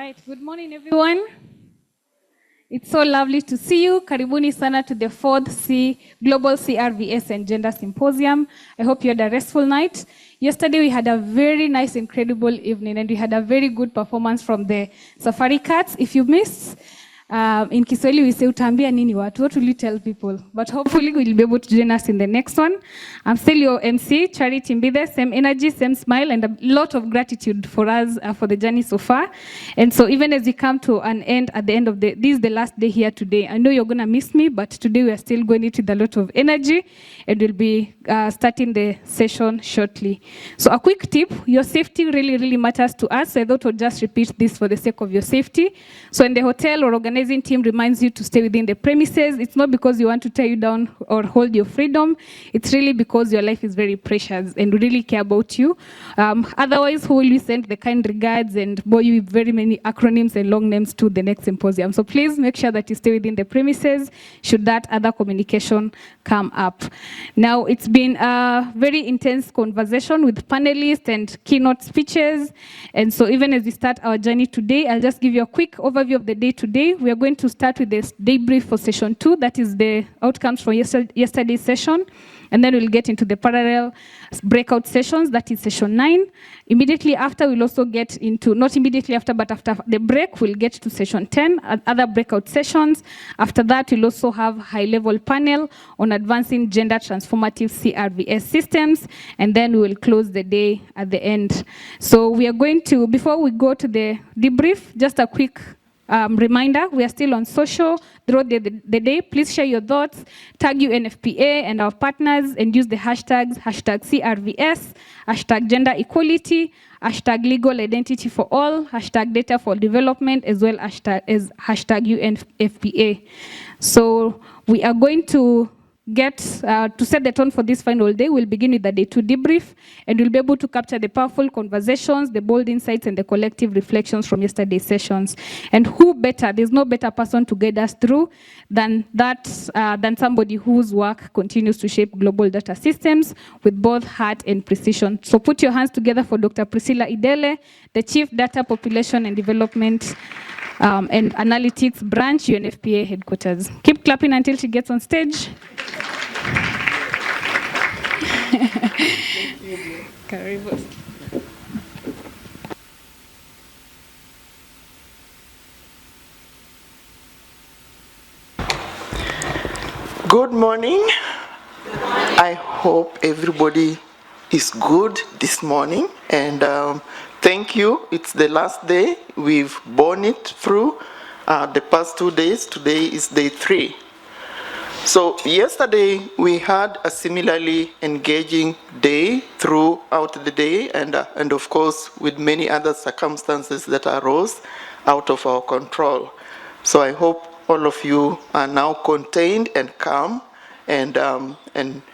right, good morning everyone. It's so lovely to see you. Karibuni sana to the 4th Global CRVS and Gender Symposium. I hope you had a restful night. Yesterday we had a very nice, incredible evening, and we had a very good performance from the Safari Cats. If you missed, in Kiswahili we say utambia nini watu. What will you tell people? But hopefully we'll be able to join us in the next one. I'm still your MC, Charity Mbide, same energy, same smile, and a lot of gratitude for us for the journey so far. And so even as we come to an end at the end of this is the last day here today. I know you're going to miss me, but today we are still going into a lot of energy, and we'll be starting the session shortly. So a quick tip, your safety really, really matters to us. So I thought I'll just repeat this for the sake of your safety. So in the hotel or organization team reminds you to stay within the premises. It's not because you want to tie you down or hold your freedom. It's really because your life is very precious and we really care about you. Otherwise, who will we send the kind regards and bore you with very many acronyms and long names to the next symposium. So please make sure that you stay within the premises should that other communication come up. Now, it's been a very intense conversation with panelists and keynote speeches. And so even as we start our journey today, I'll just give you a quick overview of the day today. We are going to start with this debrief for session 2. That is the outcomes from yesterday's session. And then we'll get into the parallel breakout sessions. That is session 9. Immediately after, we'll also get into, not immediately after, but after the break, we'll get to session 10, other breakout sessions. After that, we'll also have high-level panel on advancing gender transformative CRVS systems. And then we will close the day at the end. So we are going to, before we go to the debrief, just a quick reminder, we are still on social throughout the day. Please share your thoughts, tag UNFPA and our partners, and use the hashtags, hashtag CRVS, hashtag gender equality, hashtag legal identity for all, hashtag data for development, as well as hashtag UNFPA. So we are going to get to set the tone for this final day. We'll begin with the day 2 debrief, and we'll be able to capture the powerful conversations, the bold insights, and the collective reflections from yesterday's sessions. And who better, there's no better person to guide us through than somebody whose work continues to shape global data systems with both heart and precision. So put your hands together for Dr. Priscilla Idele, the Chief Data Population and Development and Analytics Branch, UNFPA Headquarters. Keep clapping until she gets on stage. Good morning. I hope everybody is good this morning, and thank you. It's the last day. We've borne it through the past 2 days. Today is day 3. So yesterday we had a similarly engaging day throughout the day, and of course with many other circumstances that arose out of our control. So I hope all of you are now contained and calm and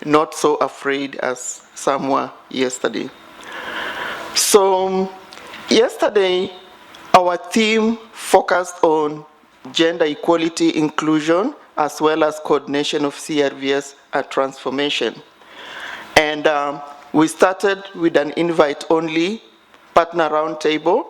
not so afraid as some were yesterday. So yesterday our theme focused on gender equality, inclusion, as well as coordination of CRVS transformation. And we started with an invite-only partner roundtable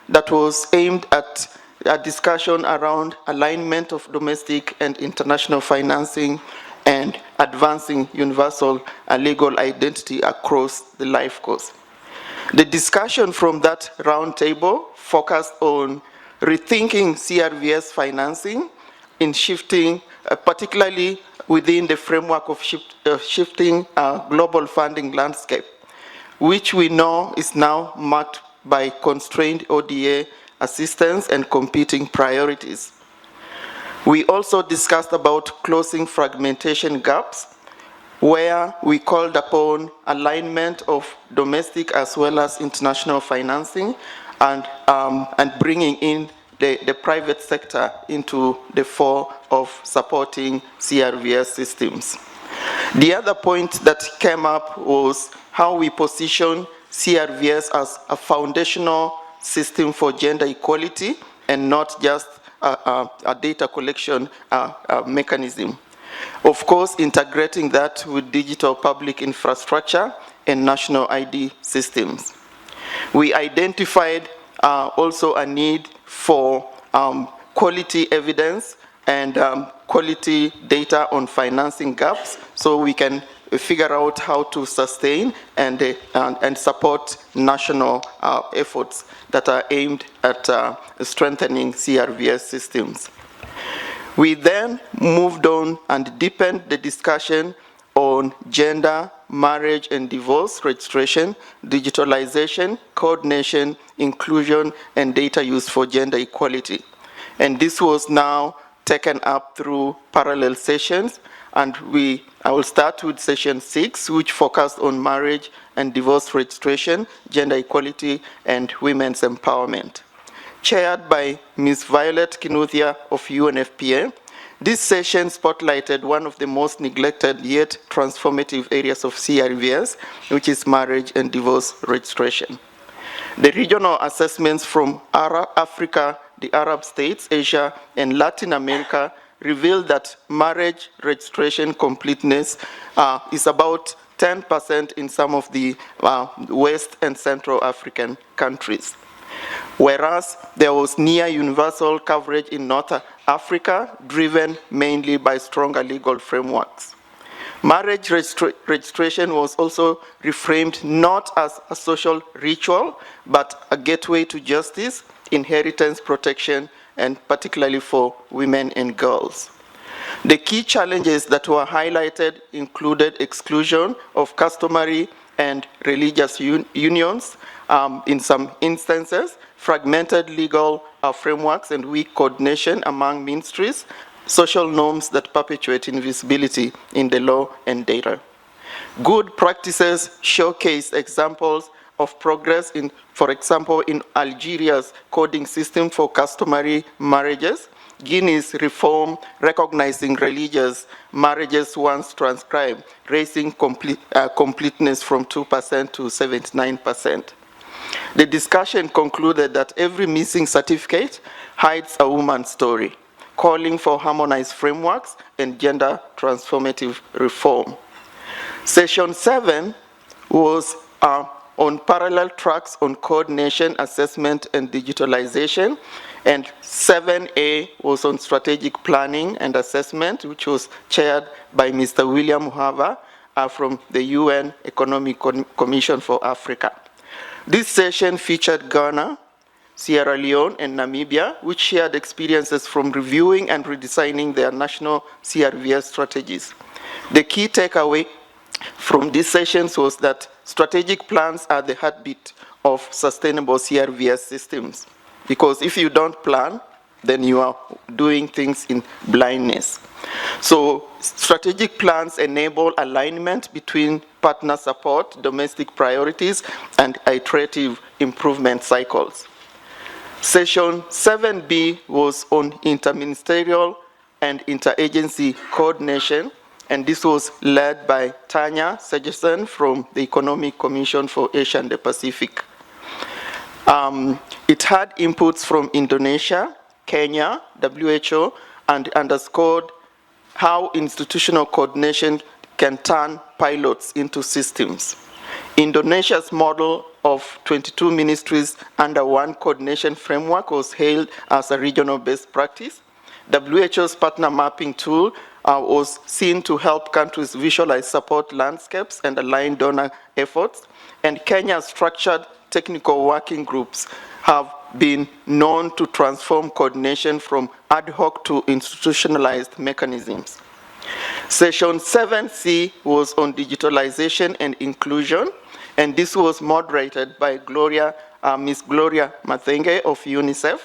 that was aimed at a discussion around alignment of domestic and international financing and advancing universal legal identity across the life course. The discussion from that roundtable focused on rethinking CRVS financing in shifting, particularly within the framework of shifting global funding landscape, which we know is now marked by constrained ODA assistance and competing priorities. We also discussed about closing fragmentation gaps, where we called upon alignment of domestic as well as international financing and bringing in the private sector into the fore of supporting CRVS systems. The other point that came up was how we position CRVS as a foundational system for gender equality and not just a data collection mechanism. Of course, integrating that with digital public infrastructure and national ID systems. We identified also a need for quality evidence and quality data on financing gaps, so we can figure out how to sustain and support national efforts that are aimed at strengthening CRVS systems. We then moved on and deepened the discussion on gender, marriage and divorce registration, digitalization, coordination, inclusion, and data use for gender equality. And this was now taken up through parallel sessions, and I will start with session 6, which focused on marriage and divorce registration, gender equality, and women's empowerment. Chaired by Ms. Violet Kinuthia of UNFPA, this session spotlighted one of the most neglected yet transformative areas of CRVS, which is marriage and divorce registration. The regional assessments from Africa, the Arab states, Asia, and Latin America revealed that marriage registration completeness is about 10% in some of the West and Central African countries, whereas there was near universal coverage in North Africa, driven mainly by stronger legal frameworks. Marriage registration was also reframed not as a social ritual, but a gateway to justice, inheritance protection, and particularly for women and girls. The key challenges that were highlighted included exclusion of customary and religious unions in some instances, fragmented legal frameworks and weak coordination among ministries, social norms that perpetuate invisibility in the law and data. Good practices showcase examples of progress in, for example, in Algeria's coding system for customary marriages, Guinea's reform recognizing religious marriages once transcribed, raising completeness from 2% to 79%. The discussion concluded that every missing certificate hides a woman's story, calling for harmonized frameworks and gender transformative reform. Session 7 was on parallel tracks on coordination, assessment, and digitalization, and 7A was on strategic planning and assessment, which was chaired by Mr. William Muhava from the UN Economic Commission for Africa. This session featured Ghana, Sierra Leone, and Namibia, which shared experiences from reviewing and redesigning their national CRVS strategies. The key takeaway from these sessions was that strategic plans are the heartbeat of sustainable CRVS systems, because if you don't plan, then you are doing things in blindness. So strategic plans enable alignment between partner support, domestic priorities, and iterative improvement cycles. Session 7B was on interministerial and interagency coordination, and this was led by Tanya Sagerson from the Economic Commission for Asia and the Pacific. It had inputs from Indonesia, Kenya, WHO, and underscored how institutional coordination can turn pilots into systems. Indonesia's model of 22 ministries under one coordination framework was hailed as a regional best practice. WHO's partner mapping tool was seen to help countries visualize support landscapes and align donor efforts. And Kenya's structured technical working groups have been known to transform coordination from ad hoc to institutionalized mechanisms. Session 7C was on digitalization and inclusion, and this was moderated by Ms. Gloria Mathenge of UNICEF,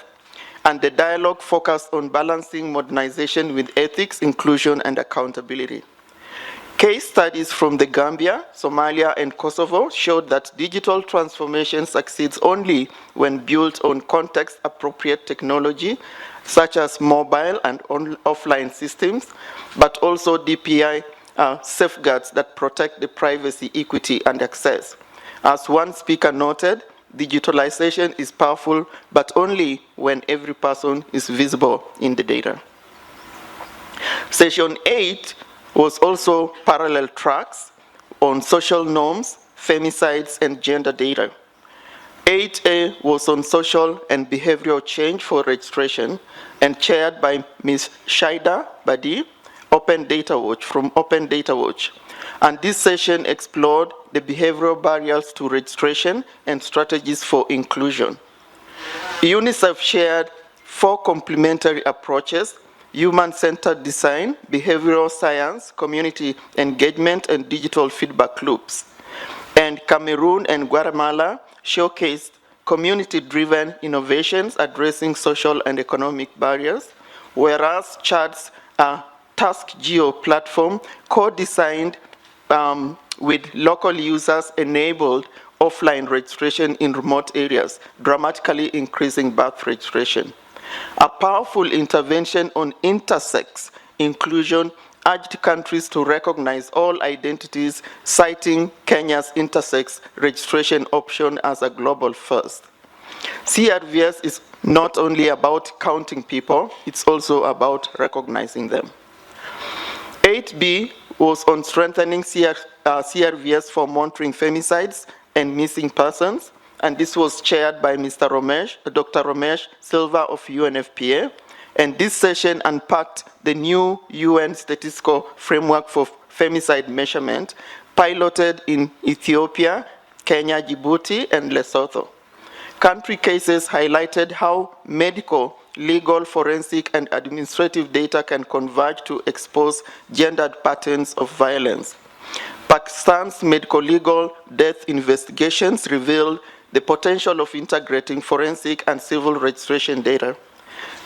and the dialogue focused on balancing modernization with ethics, inclusion, and accountability. Case studies from the Gambia, Somalia, and Kosovo showed that digital transformation succeeds only when built on context-appropriate technology, such as mobile and offline systems, but also DPI safeguards that protect the privacy, equity, and access. As one speaker noted, digitalization is powerful, but only when every person is visible in the data. Session 8 was also parallel tracks on social norms, femicides, and gender data. 8A was on social and behavioral change for registration and chaired by Ms. Shaida Badi, Open Data Watch, from Open Data Watch. And this session explored the behavioral barriers to registration and strategies for inclusion. UNICEF shared 4 complementary approaches: human-centered design, behavioral science, community engagement, and digital feedback loops. And Cameroon and Guatemala showcased community-driven innovations addressing social and economic barriers, whereas Chad's TaskGeo platform, co-designed with local users, enabled offline registration in remote areas, dramatically increasing birth registration. A powerful intervention on intersex inclusion urged countries to recognize all identities, citing Kenya's intersex registration option as a global first. CRVS is not only about counting people, it's also about recognizing them. 8B was on strengthening CRVS for monitoring femicides and missing persons, and this was chaired by Dr. Romesh Silva of UNFPA. And this session unpacked the new UN statistical framework for femicide measurement, piloted in Ethiopia, Kenya, Djibouti, and Lesotho. Country cases highlighted how medical, legal, forensic, and administrative data can converge to expose gendered patterns of violence. Pakistan's medical legal death investigations revealed the potential of integrating forensic and civil registration data.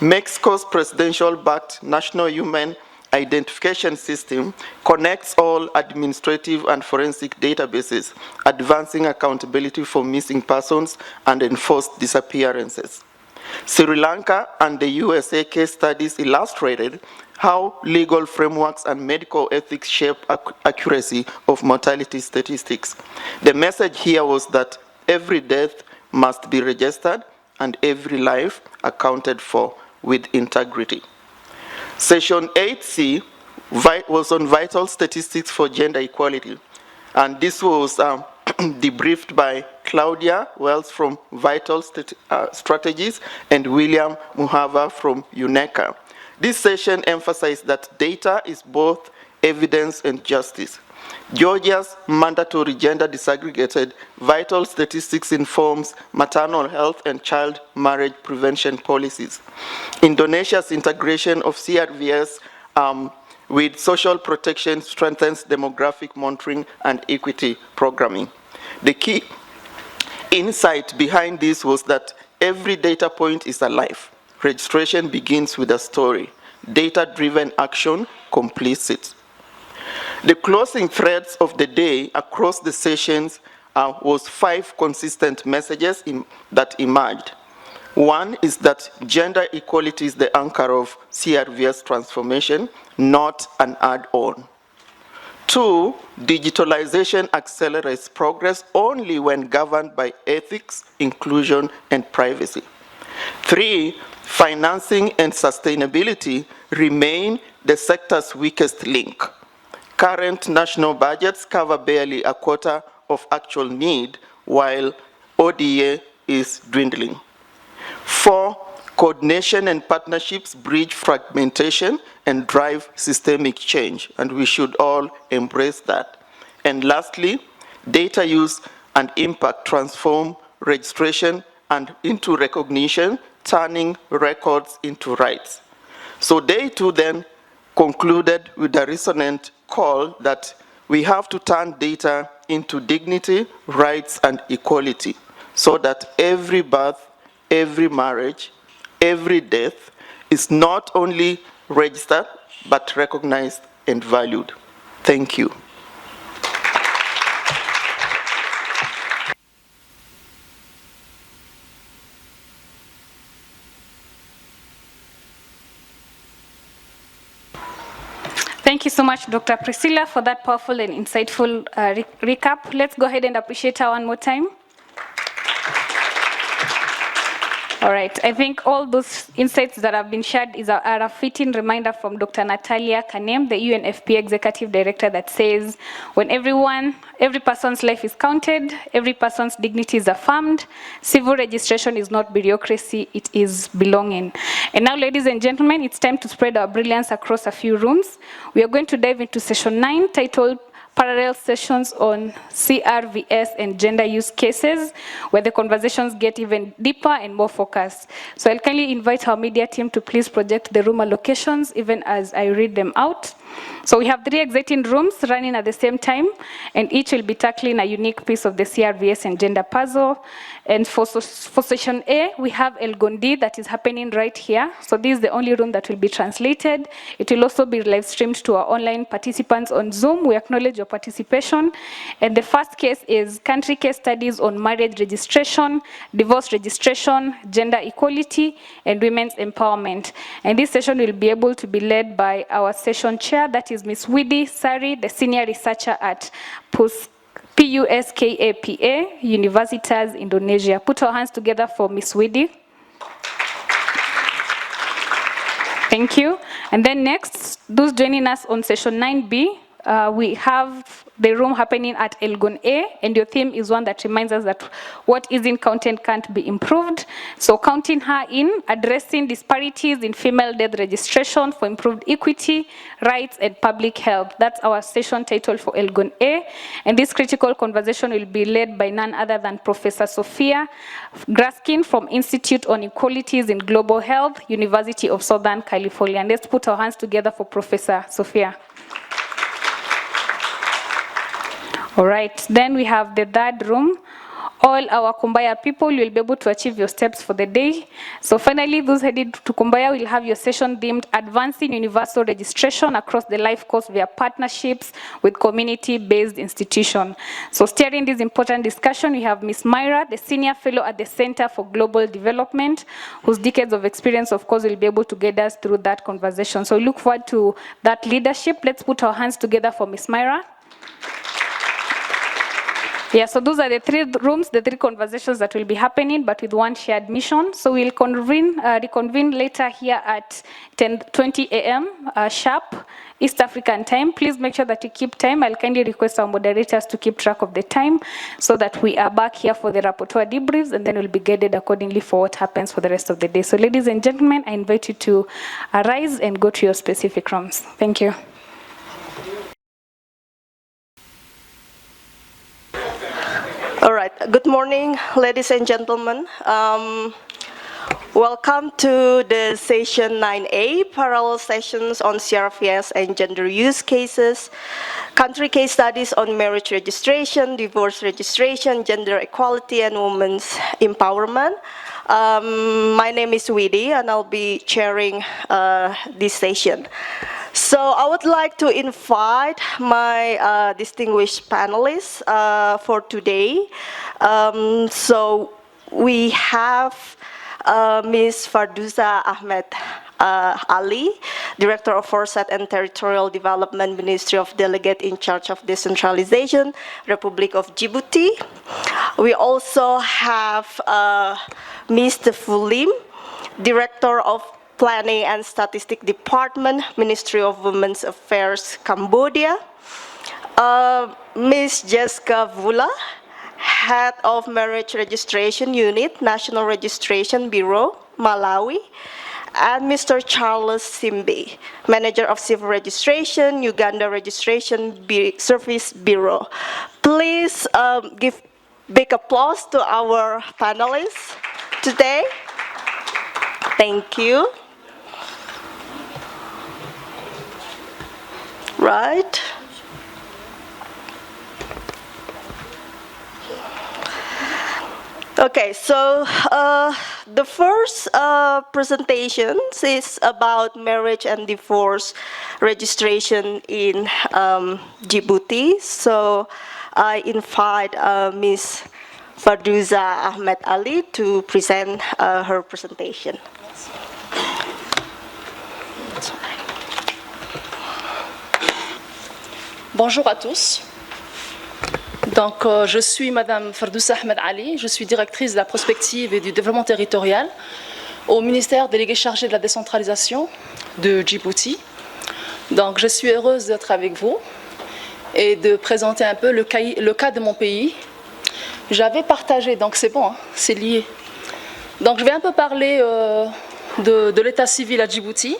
Mexico's presidential-backed National Human Identification System connects all administrative and forensic databases, advancing accountability for missing persons and enforced disappearances. Sri Lanka and the USA case studies illustrated how legal frameworks and medical ethics shape accuracy of mortality statistics. The message here was that every death must be registered and every life accounted for with integrity. Session 8C was on vital statistics for gender equality, and this was debriefed by Claudia Wells from Vital Strategies and William Muhava from UNECA. This session emphasized that data is both evidence and justice. Georgia's mandatory gender disaggregated vital statistics informs maternal health and child marriage prevention policies. Indonesia's integration of CRVS with social protection strengthens demographic monitoring and equity programming. The key insight behind this was that every data point is a life. Registration begins with a story. Data-driven action completes it. The closing threads of the day across the sessions was 5 consistent messages that emerged. One is that gender equality is the anchor of CRVS transformation, not an add-on. 2, digitalization accelerates progress only when governed by ethics, inclusion, and privacy. 3, financing and sustainability remain the sector's weakest link. Current national budgets cover barely a quarter of actual need, while ODA is dwindling. 4, coordination and partnerships bridge fragmentation and drive systemic change, and we should all embrace that. And lastly, data use and impact transform registration and into recognition, turning records into rights. So day 2 then concluded with a resonant call that we have to turn data into dignity, rights, and equality, so that every birth, every marriage, every death is not only registered, but recognized and valued. Thank you. Thank you so much, Dr. Priscilla, for that powerful and insightful recap. Let's go ahead and appreciate her one more time. All right, I think all those insights that have been shared are a fitting reminder from Dr. Natalia Kanem, the UNFP Executive Director, that says, when every person's life is counted, every person's dignity is affirmed, civil registration is not bureaucracy, it is belonging. And now, ladies and gentlemen, it's time to spread our brilliance across a few rooms. We are going to dive into session 9, titled Parallel Sessions on CRVS and Gender Use Cases, where the conversations get even deeper and more focused. So I'll kindly invite our media team to please project the room allocations even as I read them out. So we have 3 exciting rooms running at the same time, and each will be tackling a unique piece of the CRVS and gender puzzle. And for session A, we have El Gondi that is happening right here. So this is the only room that will be translated. It will also be live streamed to our online participants on Zoom. We acknowledge your participation. And the first case is country case studies on marriage registration, divorce registration, gender equality, and women's empowerment. And this session will be able to be led by our session chair, that is Ms. Widi Sari, the senior researcher at PUSKAPA, Universitas Indonesia. Put our hands together for Ms. Widi. Thank you. And then next, those joining us on session 9B, we have the room happening at Elgon A, and your theme is one that reminds us that what isn't counted can't be improved. So counting her in, addressing disparities in female death registration for improved equity, rights, and public health. That's our session title for Elgon A, and this critical conversation will be led by none other than Professor Sophia Graskin from Institute on Equalities in Global Health, University of Southern California. And let's put our hands together for Professor Sophia. All right, then we have the third room. All our Kumbaya people will be able to achieve your steps for the day. So finally, those headed to Kumbaya will have your session deemed Advancing Universal Registration across the life course via partnerships with community-based institutions. So steering this important discussion, we have Ms. Myra, the Senior Fellow at the Center for Global Development, whose decades of experience, of course, will be able to guide us through that conversation. So we look forward to that leadership. Let's put our hands together for Ms. Myra. Yeah, so those are the 3 rooms, the 3 conversations that will be happening, but with one shared mission. So we'll reconvene later here at 10:20 a.m. Sharp, East African time. Please make sure that you keep time. I'll kindly request our moderators to keep track of the time so that we are back here for the rapporteur debriefs, and then we'll be guided accordingly for what happens for the rest of the day. So ladies and gentlemen, I invite you to arise and go to your specific rooms. Thank you. All right, good morning, ladies and gentlemen. Welcome to the session 9A, Parallel Sessions on CRVS and Gender Use Cases, Country Case Studies on Marriage Registration, Divorce Registration, Gender Equality, and Women's Empowerment. My name is Widi, and I'll be chairing this session. So I would like to invite my distinguished panelists for today. So we have Ms. Fardouza Ahmed Ali, Director of Foresight and Territorial Development, Ministry of Delegate in charge of Decentralization, Republic of Djibouti. We also have Mr. Fulim, Director of Planning and Statistics Department, Ministry of Women's Affairs, Cambodia. Ms. Jessica Vula, Head of Marriage Registration Unit, National Registration Bureau, Malawi. And Mr. Charles Simbi, Manager of Civil Registration, Uganda Registration Service Bureau. Please give big applause to our panelists today. Thank you. Right. Okay, so the first presentation is about marriage and divorce registration in Djibouti. So I invite Ms. Fardouza Ahmed Ali to present her presentation. Bonjour à tous. Donc, je suis Madame Ferdous Ahmed Ali, je suis directrice de la prospective et du développement territorial au ministère délégué chargé de la décentralisation de Djibouti. Donc, je suis heureuse d'être avec vous et de présenter un peu le cas de mon pays. J'avais partagé, donc c'est bon, hein, c'est lié. Donc, je vais un peu parler de l'état civil à Djibouti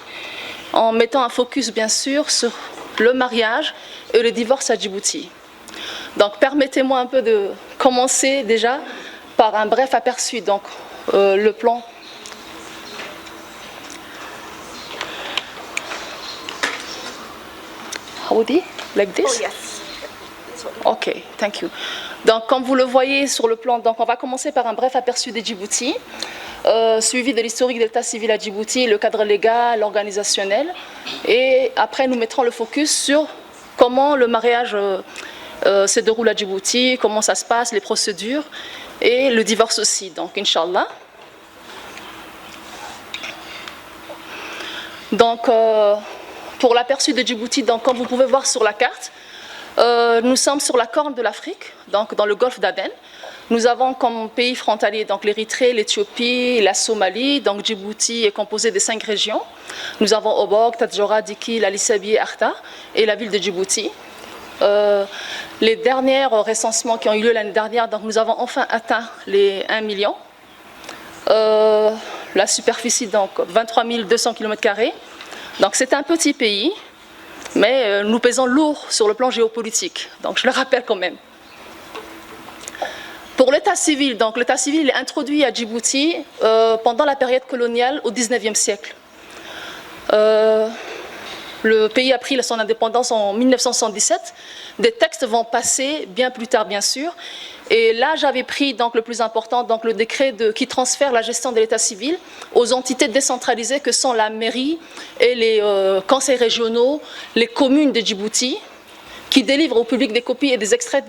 en mettant un focus, bien sûr, sur le mariage et le divorce à Djibouti. Donc, permettez-moi un peu de commencer déjà par un bref aperçu, donc le plan. How would he? Like this? Oh, yes. Ok, thank you. Donc, comme vous le voyez sur le plan, donc on va commencer par un bref aperçu de Djibouti, suivi de l'historique de l'état civil à Djibouti, le cadre légal, organisationnel, et après nous mettrons le focus sur comment le mariage se déroule à Djibouti, comment ça se passe, les procédures et le divorce aussi, donc Inch'Allah. Donc, pour l'aperçu de Djibouti, donc, comme vous pouvez voir sur la carte, nous sommes sur la corne de l'Afrique, donc dans le golfe d'Aden. Nous avons comme pays frontaliers donc l'Érythrée, l'Éthiopie, la Somalie. Donc Djibouti est composé de 5 régions. Nous avons Obok, Tadjoura, Dikil, Alisabie, Arta et la ville de Djibouti. Les derniers recensements qui ont eu lieu l'année dernière, donc nous avons enfin atteint les 1 million. La superficie, donc 23 200 km². Donc c'est un petit pays, mais nous pesons lourd sur le plan géopolitique. Donc je le rappelle quand même. Pour l'état civil, donc l'état civil est introduit à Djibouti pendant la période coloniale au XIXe siècle. Le pays a pris son indépendance en 1977. Des textes vont passer bien plus tard, bien sûr. Et là, j'avais pris donc, le plus important, donc, le décret qui transfère la gestion de l'état civil aux entités décentralisées que sont la mairie et les conseils régionaux, les communes de Djibouti, qui délivrent au public des copies et des extraits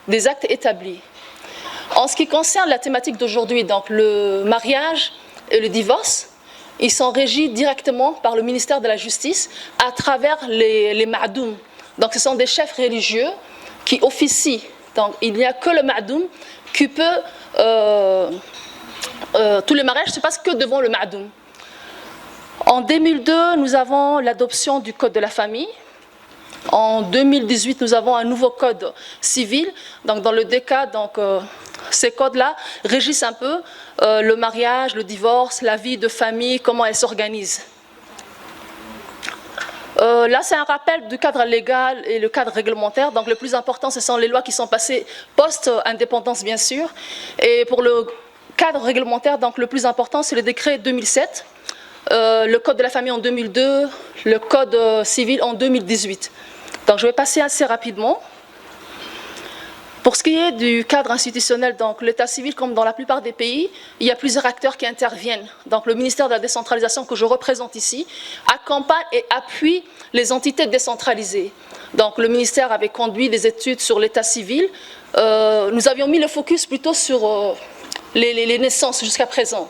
des actes établis. En ce qui concerne la thématique d'aujourd'hui, donc le mariage et le divorce, ils sont régis directement par le ministère de la Justice à travers les ma'doum. Donc ce sont des chefs religieux qui officient. Donc il n'y a que le ma'doum qui peut... tous les mariages ne se passent que devant le ma'doum. En 2002, nous avons l'adoption du Code de la famille. En 2018, nous avons un nouveau code civil. Donc dans le DECA, donc, ces codes-là régissent un peu le mariage, le divorce, la vie de famille, comment elle s'organise. Là, c'est un rappel du cadre légal et le cadre réglementaire. Donc le plus important, ce sont les lois qui sont passées post-indépendance, bien sûr. Et pour le cadre réglementaire, donc, le plus important, c'est le décret 2007, le code de la famille en 2002, le code civil en 2018. Donc je vais passer assez rapidement. Pour ce qui est du cadre institutionnel, donc l'état civil, comme dans la plupart des pays, il y a plusieurs acteurs qui interviennent. Donc le ministère de la décentralisation que je représente ici accompagne et appuie les entités décentralisées. Donc le ministère avait conduit des études sur l'état civil. Nous avions mis le focus plutôt sur les naissances jusqu'à présent.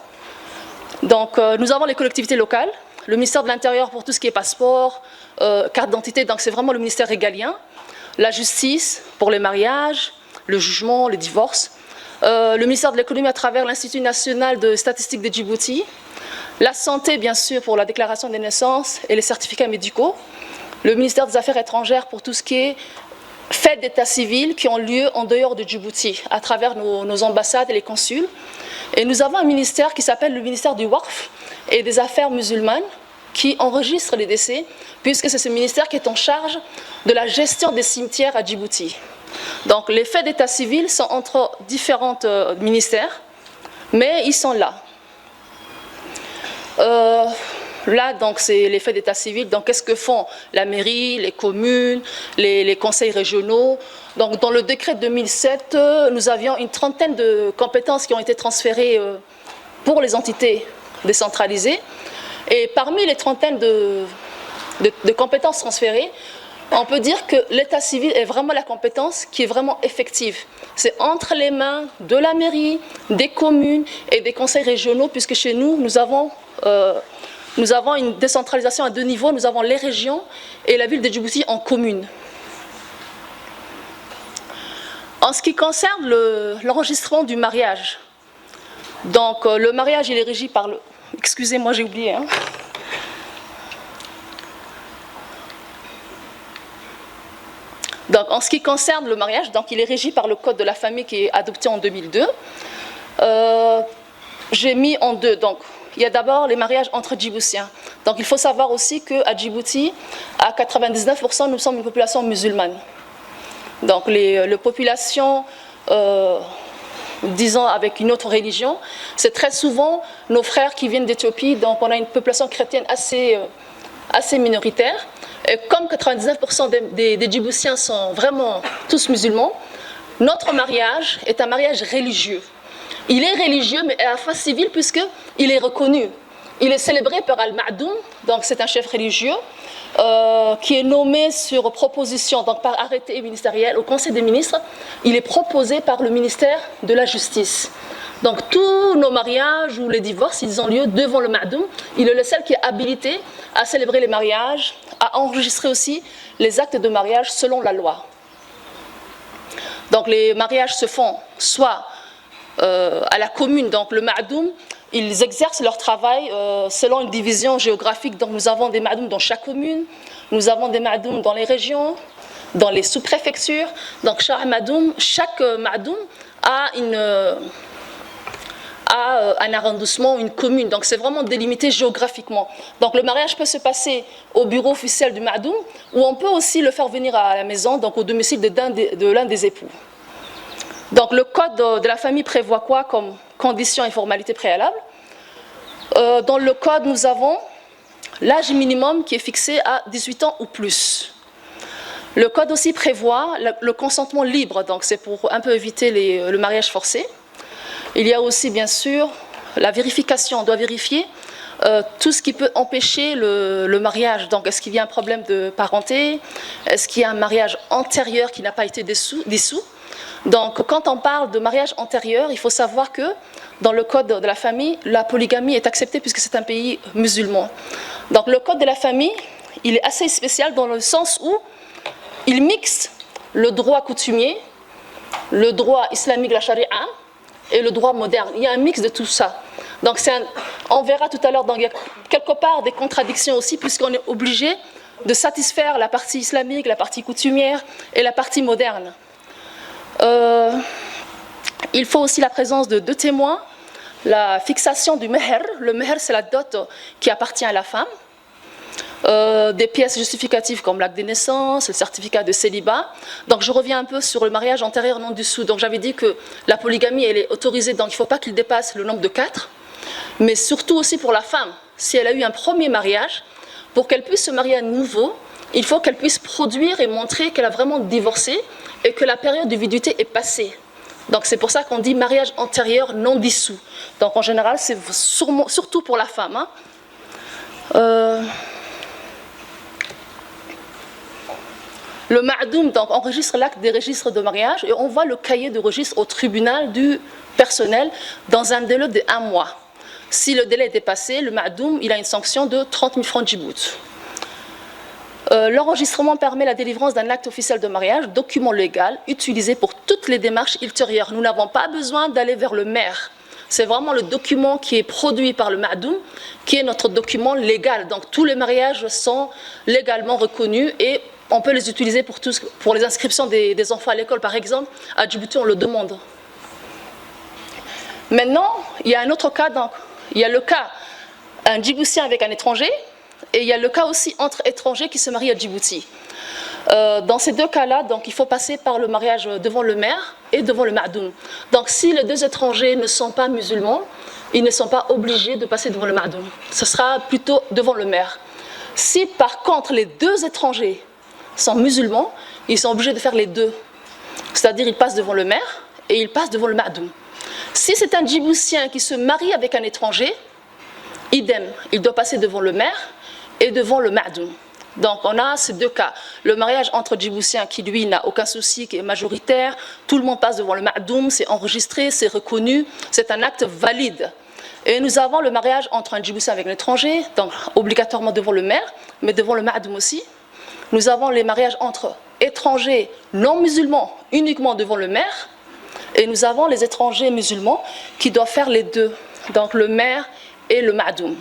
Donc nous avons les collectivités locales, le ministère de l'Intérieur pour tout ce qui est passeport, carte d'identité, donc c'est vraiment le ministère régalien, la justice pour les mariages, le jugement, les divorces, le ministère de l'économie à travers l'Institut national de statistique de Djibouti, la santé bien sûr pour la déclaration des naissances et les certificats médicaux, le ministère des Affaires étrangères pour tout ce qui est fêtes d'état civil qui ont lieu en dehors de Djibouti à travers nos ambassades et les consuls. Et nous avons un ministère qui s'appelle le ministère du Waqf et des Affaires musulmanes qui enregistre les décès, puisque c'est ce ministère qui est en charge de la gestion des cimetières à Djibouti. Donc les faits d'état civil sont entre différents ministères, mais ils sont là. Là, donc, c'est les faits d'état civil. Donc, qu'est-ce que font la mairie, les communes, les conseils régionaux? Donc, dans le décret 2007, nous avions une trentaine de compétences qui ont été transférées pour les entités décentralisées. Et parmi les trentaines de compétences transférées, on peut dire que l'état civil est vraiment la compétence qui est vraiment effective. C'est entre les mains de la mairie, des communes et des conseils régionaux, puisque chez nous, nous avons une décentralisation à 2 niveaux. Nous avons les régions et la ville de Djibouti en commune. En ce qui concerne l'enregistrement du mariage, donc le mariage il est régi par le... Excusez-moi, j'ai oublié. Hein. Donc, en ce qui concerne le mariage, donc, il est régi par le Code de la famille qui est adopté en 2002. J'ai mis en deux. Donc, il y a d'abord les mariages entre Djiboutiens. Donc, il faut savoir aussi qu'à Djibouti, à 99%, nous sommes une population musulmane. Donc, les populations, disons, avec une autre religion, c'est très souvent nos frères qui viennent d'Éthiopie. Donc, on a une population chrétienne assez minoritaire. Et comme 99% des Djiboutiens sont vraiment tous musulmans, notre mariage est un mariage religieux. Il est religieux, mais à la fois civil, puisqu'il est reconnu. Il est célébré par Al-Ma'doum, donc c'est un chef religieux, qui est nommé sur proposition, donc par arrêté ministériel au Conseil des ministres. Il est proposé par le ministère de la Justice. Donc tous nos mariages ou les divorces, ils ont lieu devant le Ma'doum. Il est le seul qui est habilité à célébrer les mariages, à enregistrer aussi les actes de mariage selon la loi. Donc les mariages se font soit à la commune, donc le Ma'doum, ils exercent leur travail selon une division géographique. Donc nous avons des Ma'doum dans chaque commune, nous avons des Ma'doum dans les régions, dans les sous-préfectures. Donc chaque Ma'doum a un arrondissement, une commune. Donc c'est vraiment délimité géographiquement. Donc le mariage peut se passer au bureau officiel du Ma'doum, ou on peut aussi le faire venir à la maison, donc au domicile de l'un des époux. Donc le code de la famille prévoit quoi comme conditions et formalités préalables? Dans le code, nous avons l'âge minimum qui est fixé à 18 ans ou plus. Le code aussi prévoit le consentement libre, donc c'est pour un peu éviter le mariage forcé. Il y a aussi, bien sûr, la vérification. On doit vérifier tout ce qui peut empêcher le mariage. Donc, est-ce qu'il y a un problème de parenté? Est-ce qu'il y a un mariage antérieur qui n'a pas été dissous? Donc, quand on parle de mariage antérieur, il faut savoir que dans le code de la famille, la polygamie est acceptée puisque c'est un pays musulman. Donc, le code de la famille, il est assez spécial dans le sens où il mixe le droit coutumier, le droit islamique, la charia, et le droit moderne. Il y a un mix de tout ça. Donc on verra tout à l'heure, il y a quelque part des contradictions aussi, puisqu'on est obligé de satisfaire la partie islamique, la partie coutumière et la partie moderne. Il faut aussi la présence de 2 témoins, la fixation du meher. Le meher, c'est la dot qui appartient à la femme. Des pièces justificatives comme l'acte de naissance, le certificat de célibat. Donc je reviens un peu sur le mariage antérieur non dissous. Donc j'avais dit que la polygamie elle est autorisée, donc il ne faut pas qu'il dépasse le nombre de 4. Mais surtout aussi pour la femme, si elle a eu un premier mariage, pour qu'elle puisse se marier à nouveau, il faut qu'elle puisse produire et montrer qu'elle a vraiment divorcé et que la période de viduité est passée. Donc c'est pour ça qu'on dit mariage antérieur non dissous. Donc en général c'est surtout pour la femme. Hein. Le Ma'doum donc, enregistre l'acte des registres de mariage et envoie le cahier de registre au tribunal du personnel dans un délai de 1 mois. Si le délai est dépassé, le Ma'doum il a une sanction de 30 000 francs Djibouti. L'enregistrement permet la délivrance d'un acte officiel de mariage, document légal, utilisé pour toutes les démarches ultérieures. Nous n'avons pas besoin d'aller vers le maire. C'est vraiment le document qui est produit par le Ma'doum qui est notre document légal. Donc tous les mariages sont légalement reconnus et on peut les utiliser pour les inscriptions des enfants à l'école, par exemple. À Djibouti, on le demande. Maintenant, il y a un autre cas. Donc, il y a le cas un Djiboutien avec un étranger et il y a le cas aussi entre étrangers qui se marient à Djibouti. Dans ces 2 cas-là, donc, il faut passer par le mariage devant le maire et devant le Ma'doum. Donc si les 2 étrangers ne sont pas musulmans, ils ne sont pas obligés de passer devant le Ma'doum. Ce sera plutôt devant le maire. Si par contre les 2 étrangers sont musulmans, ils sont obligés de faire les 2. C'est-à-dire ils passent devant le maire et ils passent devant le Ma'doum. Si c'est un Djiboutien qui se marie avec un étranger, idem, il doit passer devant le maire et devant le Ma'doum. Donc on a ces 2 cas. Le mariage entre Djiboutiens qui lui n'a aucun souci, qui est majoritaire, tout le monde passe devant le Ma'doum, c'est enregistré, c'est reconnu, c'est un acte valide. Et nous avons le mariage entre un Djiboutien avec un étranger, donc obligatoirement devant le maire, mais devant le Ma'doum aussi. Nous avons les mariages entre étrangers non musulmans uniquement devant le maire, et nous avons les étrangers musulmans qui doivent faire les deux, donc le maire et le ma'doum.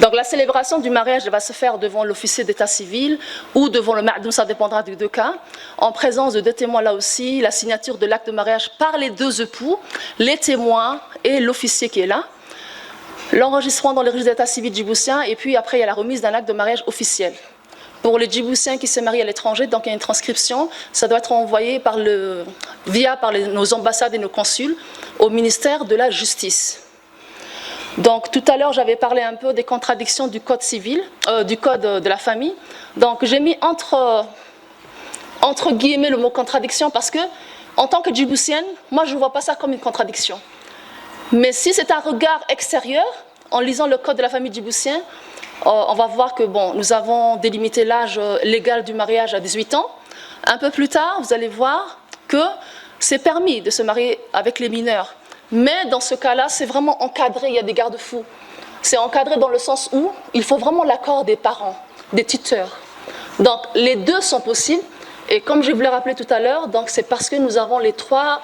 Donc la célébration du mariage va se faire devant l'officier d'état civil ou devant le ma'doum, ça dépendra des deux cas, en présence de deux témoins là aussi, la signature de l'acte de mariage par les deux époux, les témoins et l'officier qui est là, l'enregistrement dans le registre d'état civil djiboutien, et puis après il y a la remise d'un acte de mariage officiel. Pour les Djiboutiens qui se marient à l'étranger, donc il y a une transcription, ça doit être envoyé via nos ambassades et nos consuls au ministère de la Justice. Donc tout à l'heure, j'avais parlé un peu des contradictions du code civil, du code de la famille. Donc j'ai mis entre guillemets le mot contradiction parce que, en tant que Djiboutienne, moi je ne vois pas ça comme une contradiction. Mais si c'est un regard extérieur, en lisant le code de la famille djiboutien, on va voir que bon, nous avons délimité l'âge légal du mariage à 18 ans. Un peu plus tard, vous allez voir que c'est permis de se marier avec les mineurs. Mais dans ce cas-là, c'est vraiment encadré, il y a des garde-fous. C'est encadré dans le sens où il faut vraiment l'accord des parents, des tuteurs. Donc les deux sont possibles. Et comme je vous l'ai rappelé tout à l'heure, c'est parce que nous avons les trois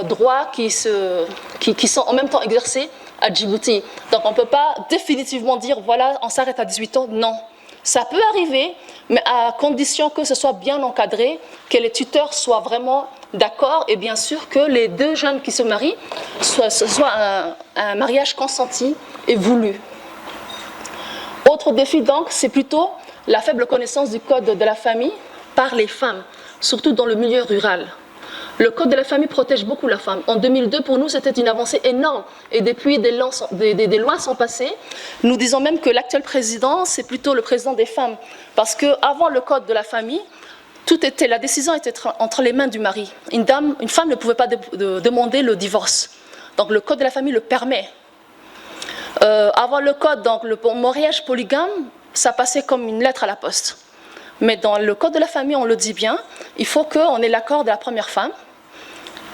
droits qui sont en même temps exercés à Djibouti. Donc on ne peut pas définitivement dire, voilà, on s'arrête à 18 ans. Non, ça peut arriver, mais à condition que ce soit bien encadré, que les tuteurs soient vraiment d'accord, et bien sûr que les deux jeunes qui se marient, ce soit un mariage consenti et voulu. Autre défi donc, c'est plutôt la faible connaissance du code de la famille par les femmes, surtout dans le milieu rural. Le code de la famille protège beaucoup la femme. En 2002, pour nous, c'était une avancée énorme. Et depuis, des lois sont passées. Nous disons même que l'actuel président, c'est plutôt le président des femmes. Parce qu'avant le code de la famille, la décision était entre les mains du mari. Une femme ne pouvait pas demander le divorce. Donc le code de la famille le permet. Avant le code, donc, le mariage polygame, ça passait comme une lettre à la poste. Mais dans le code de la famille, on le dit bien, il faut qu'on ait l'accord de la première femme.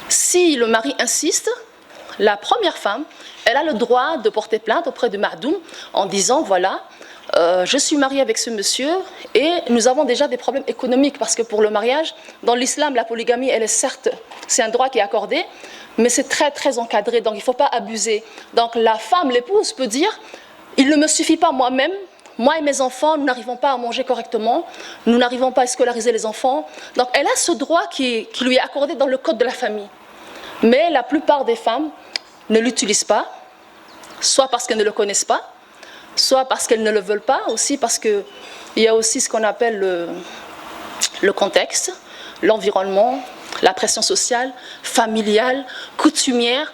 Si le mari insiste, la première femme, elle a le droit de porter plainte auprès du ma'doum en disant, voilà, je suis mariée avec ce monsieur et nous avons déjà des problèmes économiques parce que pour le mariage, dans l'islam, la polygamie, elle est certes, c'est un droit qui est accordé, mais c'est très très encadré, donc il ne faut pas abuser. Donc la femme, l'épouse peut dire, il ne me suffit pas moi-même, moi et mes enfants, nous n'arrivons pas à manger correctement, nous n'arrivons pas à scolariser les enfants. Donc elle a ce droit qui lui est accordé dans le code de la famille. Mais la plupart des femmes ne l'utilisent pas, soit parce qu'elles ne le connaissent pas, soit parce qu'elles ne le veulent pas, aussi parce qu'il y a aussi ce qu'on appelle le contexte, l'environnement, la pression sociale, familiale, coutumière.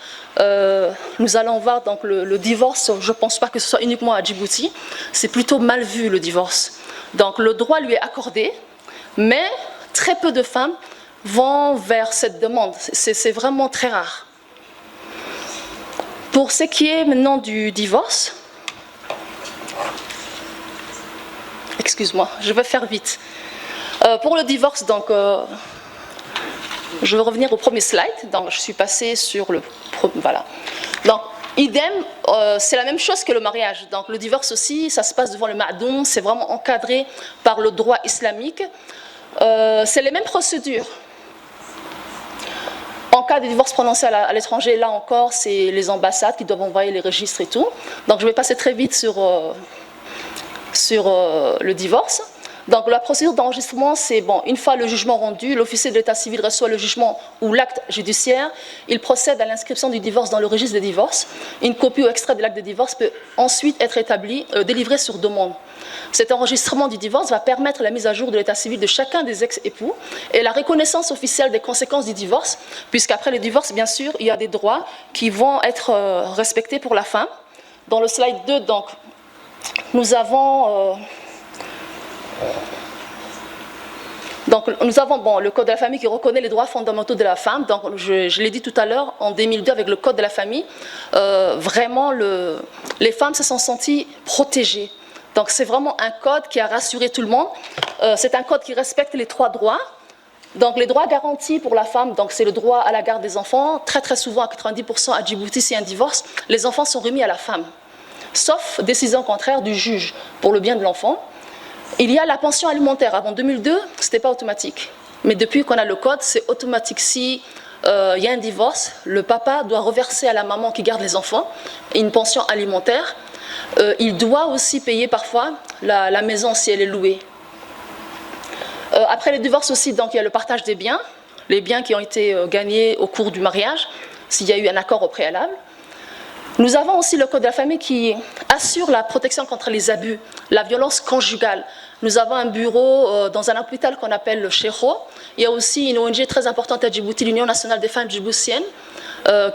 Nous allons voir donc le divorce, je ne pense pas que ce soit uniquement à Djibouti, c'est plutôt mal vu le divorce. Donc le droit lui est accordé, mais très peu de femmes vont vers cette demande, c'est vraiment très rare. Pour ce qui est maintenant du divorce, excuse-moi, je vais faire vite. Pour le divorce, donc, je vais revenir au premier slide. Donc, je suis passée sur le... Voilà. Donc, idem, c'est la même chose que le mariage. Donc, le divorce aussi, ça se passe devant le ma'doum. C'est vraiment encadré par le droit islamique. C'est les mêmes procédures. En cas de divorce prononcé à l'étranger, là encore, c'est les ambassades qui doivent envoyer les registres et tout. Donc, je vais passer très vite sur le divorce. Donc la procédure d'enregistrement, c'est bon, une fois le jugement rendu, l'officier de l'état civil reçoit le jugement ou l'acte judiciaire, il procède à l'inscription du divorce dans le registre des divorces. Une copie ou extrait de l'acte de divorce peut ensuite être délivré sur demande. Cet enregistrement du divorce va permettre la mise à jour de l'état civil de chacun des ex-époux et la reconnaissance officielle des conséquences du divorce, puisqu'après le divorce, bien sûr, il y a des droits qui vont être respectés pour la femme. Dans le slide 2, donc, nous avons le code de la famille qui reconnaît les droits fondamentaux de la femme. Donc, je l'ai dit tout à l'heure, en 2002, avec le code de la famille, vraiment, les femmes se sont senties protégées. Donc, c'est vraiment un code qui a rassuré tout le monde. C'est un code qui respecte les trois droits. Donc les droits garantis pour la femme, donc c'est le droit à la garde des enfants. Très très souvent, à 90% à Djibouti, s'il y a un divorce, les enfants sont remis à la femme, sauf décision contraire du juge pour le bien de l'enfant. Il y a la pension alimentaire. Avant 2002, ce n'était pas automatique. Mais depuis qu'on a le code, c'est automatique. Si il y a un divorce, le papa doit reverser à la maman qui garde les enfants une pension alimentaire. Il doit aussi payer parfois la maison si elle est louée. Après les divorces aussi, donc, il y a le partage des biens, les biens qui ont été gagnés au cours du mariage, s'il y a eu un accord au préalable. Nous avons aussi le Code de la famille qui assure la protection contre les abus, la violence conjugale. Nous avons un bureau dans un hôpital qu'on appelle le Chéro. Il y a aussi une ONG très importante à Djibouti, l'Union nationale des femmes djiboutiennes,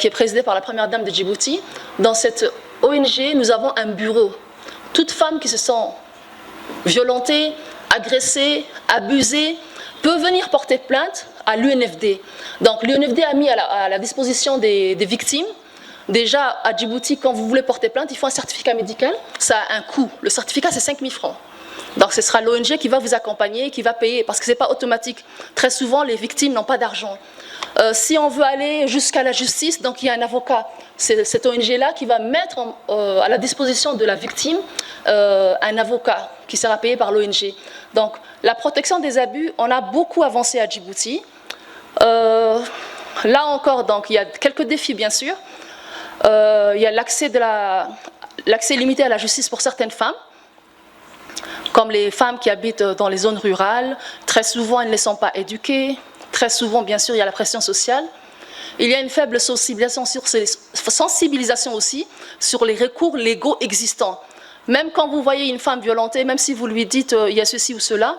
qui est présidée par la première dame de Djibouti. Dans cette ONG, nous avons un bureau. Toute femme qui se sent violentée, agressée, abusée, peut venir porter plainte à l'UNFD. Donc l'UNFD a mis à la disposition des victimes. Déjà, à Djibouti, quand vous voulez porter plainte, il faut un certificat médical. Ça a un coût. Le certificat, c'est 5 000 francs. Donc, ce sera l'ONG qui va vous accompagner, qui va payer, parce que ce n'est pas automatique. Très souvent, les victimes n'ont pas d'argent. Si on veut aller jusqu'à la justice, donc il y a un avocat. C'est cette ONG-là qui va mettre à la disposition de la victime un avocat qui sera payé par l'ONG. Donc, la protection des abus, on a beaucoup avancé à Djibouti. Là encore, donc, il y a quelques défis, bien sûr. Il y a l'accès limité à la justice pour certaines femmes, comme les femmes qui habitent dans les zones rurales. Très souvent, elles ne sont pas éduquées. Très souvent, bien sûr, il y a la pression sociale. Il y a une faible sensibilisation aussi sur les recours légaux existants. Même quand vous voyez une femme violentée, même si vous lui dites il y a ceci ou cela,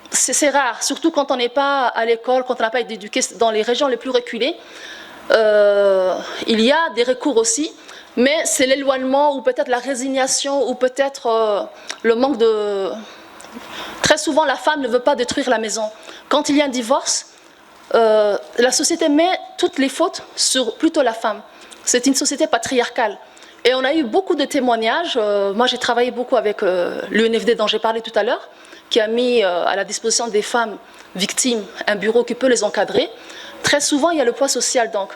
c'est rare, surtout quand on n'est pas à l'école, quand on n'a pas été éduqué dans les régions les plus reculées. Il y a des recours aussi, mais c'est l'éloignement ou peut-être la résignation ou peut-être le manque de... Très souvent, la femme ne veut pas détruire la maison. Quand il y a un divorce, la société met toutes les fautes sur plutôt la femme. C'est une société patriarcale. Et on a eu beaucoup de témoignages. Moi, j'ai travaillé beaucoup avec l'UNFD dont j'ai parlé tout à l'heure, qui a mis à la disposition des femmes victimes un bureau qui peut les encadrer. Très souvent, il y a le poids social. Donc,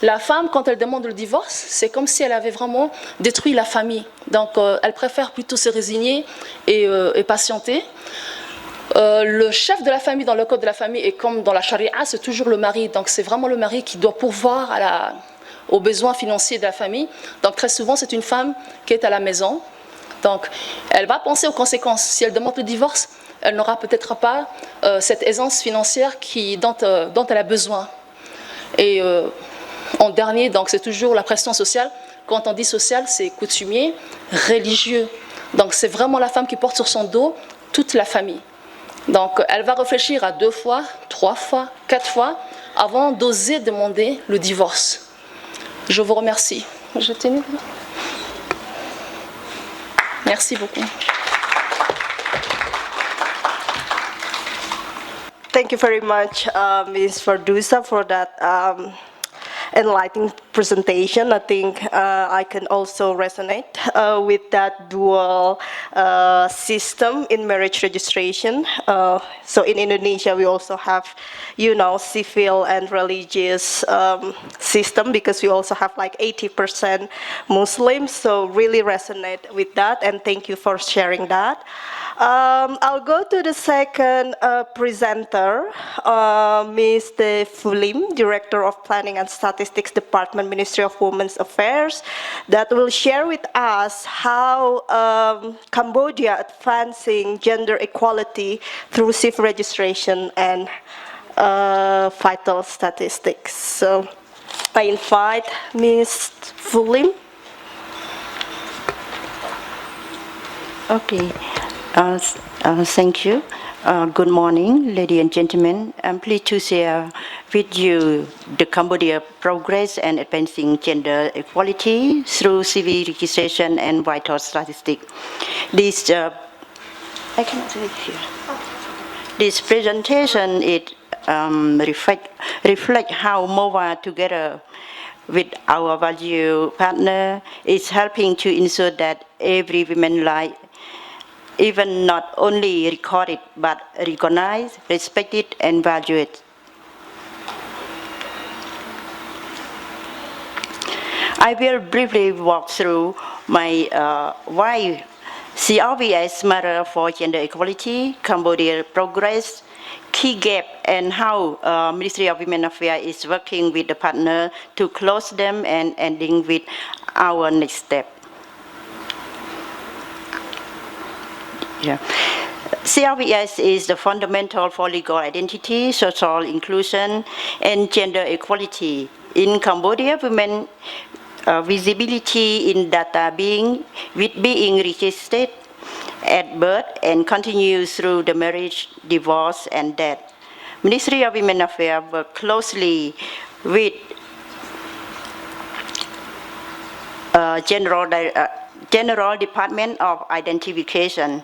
la femme, quand elle demande le divorce, c'est comme si elle avait vraiment détruit la famille. Donc, elle préfère plutôt se résigner et patienter. Le chef de la famille dans le code de la famille, et comme dans la charia, c'est toujours le mari. Donc, c'est vraiment le mari qui doit pourvoir aux besoins financiers de la famille. Donc, très souvent, c'est une femme qui est à la maison. Donc, elle va penser aux conséquences. Si elle demande le divorce, elle n'aura peut-être pas cette aisance financière dont elle a besoin. Et en dernier, donc, c'est toujours la pression sociale. Quand on dit social, c'est coutumier, religieux. Donc, c'est vraiment la femme qui porte sur son dos toute la famille. Donc, elle va réfléchir à 2 fois, 3 fois, 4 fois avant d'oser demander le divorce. Je vous remercie. Merci beaucoup. Thank you very much, Ms. Fardusa, for that enlightening presentation. I think I can also resonate with that dual system in marriage registration. So in Indonesia, we also have, civil and religious system, because we also have like 80% Muslims. So really resonate with that, and thank you for sharing that. I'll go to the second presenter, Mr. Fulim, Director of Planning and Statistics Department, Ministry of Women's Affairs, that will share with us how Cambodia advancing gender equality through civil registration and vital statistics. So I invite Ms. Fulim. Okay. Thank you. Good morning, ladies and gentlemen. I'm pleased to share with you the Cambodia progress and advancing gender equality through civil registration and vital statistics. This I cannot see it here. This presentation reflect how MOVA together with our value partner is helping to ensure that every woman's life even not only recorded, but recognized, respected, and valued. I will briefly walk through my why CRVS matter for gender equality, Cambodia progress, key gap, and how Ministry of Women Affairs is working with the partner to close them and ending with our next step. Yeah. CRVS is the fundamental for legal identity, social inclusion, and gender equality. In Cambodia, women visibility in data being registered at birth and continues through the marriage, divorce, and death. Ministry of Women Affairs work closely with General Department of Identification,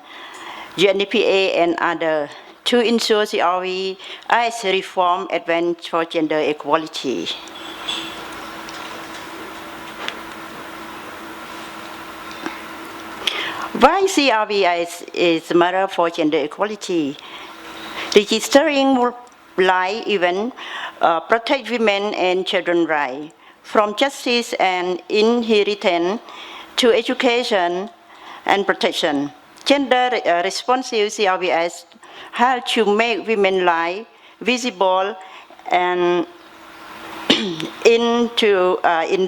UNDPA, and other to ensure CRV as reform advance for gender equality. Why CRVS is matter for gender equality? Registering life even protect women and children's rights, from justice and inheritance to education and protection. Gender responsive CRVS help to make women's life visible and in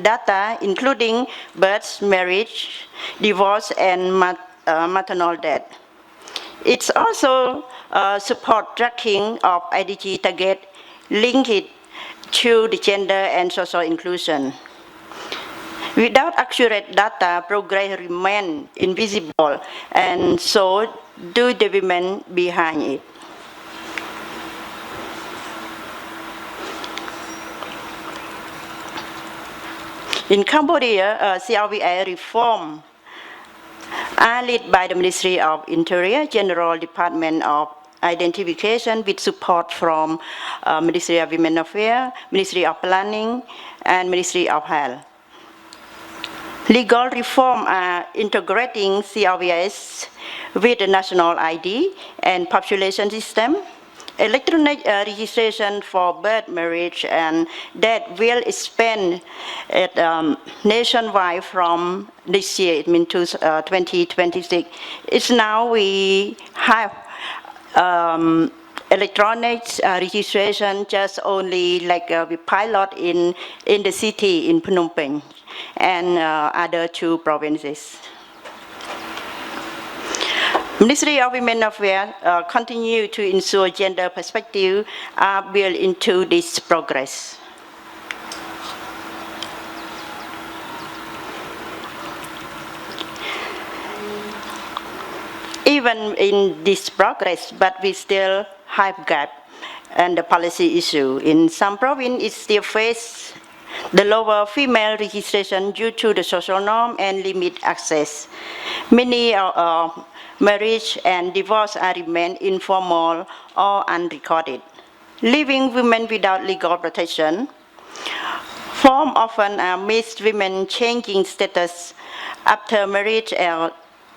data, including birth, marriage, divorce, and maternal death. It's also support tracking of IDG target linked to the gender and social inclusion. Without accurate data, progress remains invisible, and so do the women behind it. In Cambodia, CRVS reform are led by the Ministry of Interior, General Department of Identification, with support from Ministry of Women Affairs, Ministry of Planning, and Ministry of Health. Legal reform are integrating CRVS with the national ID and population system. Electronic registration for birth, marriage, and death will expand nationwide from this year, it means 2026. It's now we have electronic registration just only like we pilot in the city in Phnom Penh and other two provinces. Ministry of Women Affairs continue to ensure gender perspective are built into this progress. Even in this progress, but we still have gap and the policy issue. In some provinces, it still face the lower female registration due to the social norm and limit access. Many marriage and divorce are remain informal or unrecorded. Leaving women without legal protection. Form often missed women changing status after marriage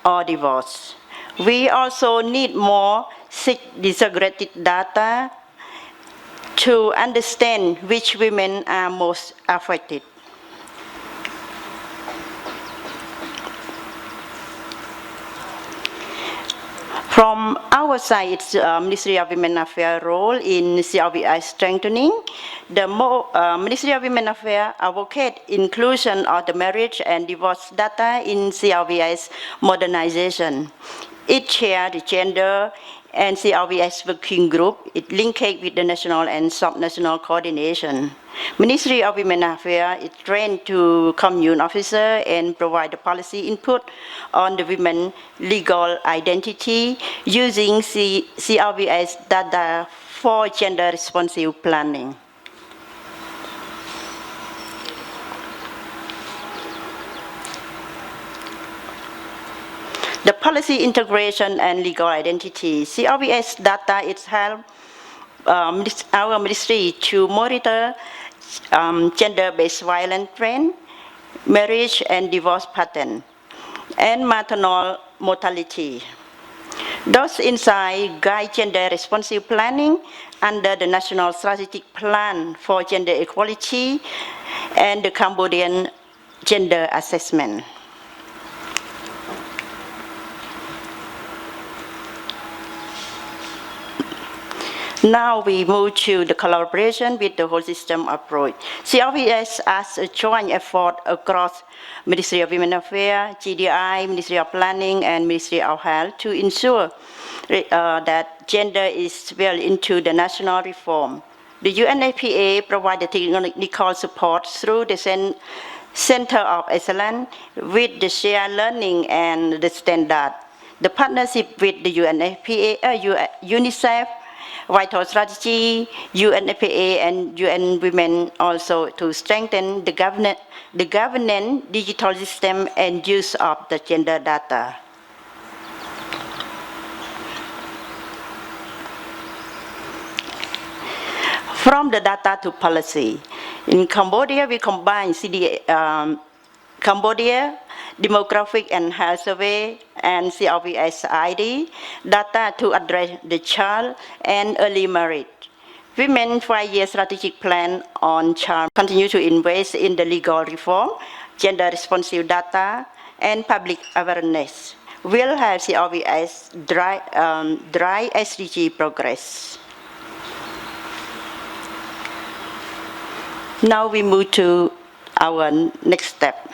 or divorce. We also need more disaggregated data to understand which women are most affected. From our side, it's Ministry of Women Affairs role in CRVS strengthening. The Ministry of Women Affairs advocate inclusion of the marriage and divorce data in CRVS modernization. It shares the gender and CRVS working group. It linked with the national and subnational coordination. Ministry of Women Affairs is trained to commune officer and provide the policy input on the women legal identity using CRVS data for gender responsive planning. The policy integration and legal identity. CRVS data is help our ministry to monitor gender-based violence trend, marriage and divorce pattern, and maternal mortality. Those insights guide gender responsive planning under the National Strategic Plan for Gender Equality and the Cambodian Gender Assessment. Now we move to the collaboration with the whole system approach. CRVS as a joint effort across Ministry of Women Affairs, GDI, Ministry of Planning, and Ministry of Health to ensure that gender is well into the national reform. The UNFPA provides technical support through the Center of Excellence with the shared learning and the standard. The partnership with the UNFPA, UNICEF, Vital Strategy, UNFPA, and UN Women also to strengthen the governance, digital system, and use of the gender data. From the data to policy. In Cambodia, we combine Cambodia Demographic and Health Survey and CRVS ID data to address the child and early marriage. Women 5-year strategic plan on child continue to invest in the legal reform, gender responsive data, and public awareness. Will have CRVS drive SDG progress. Now we move to our next step.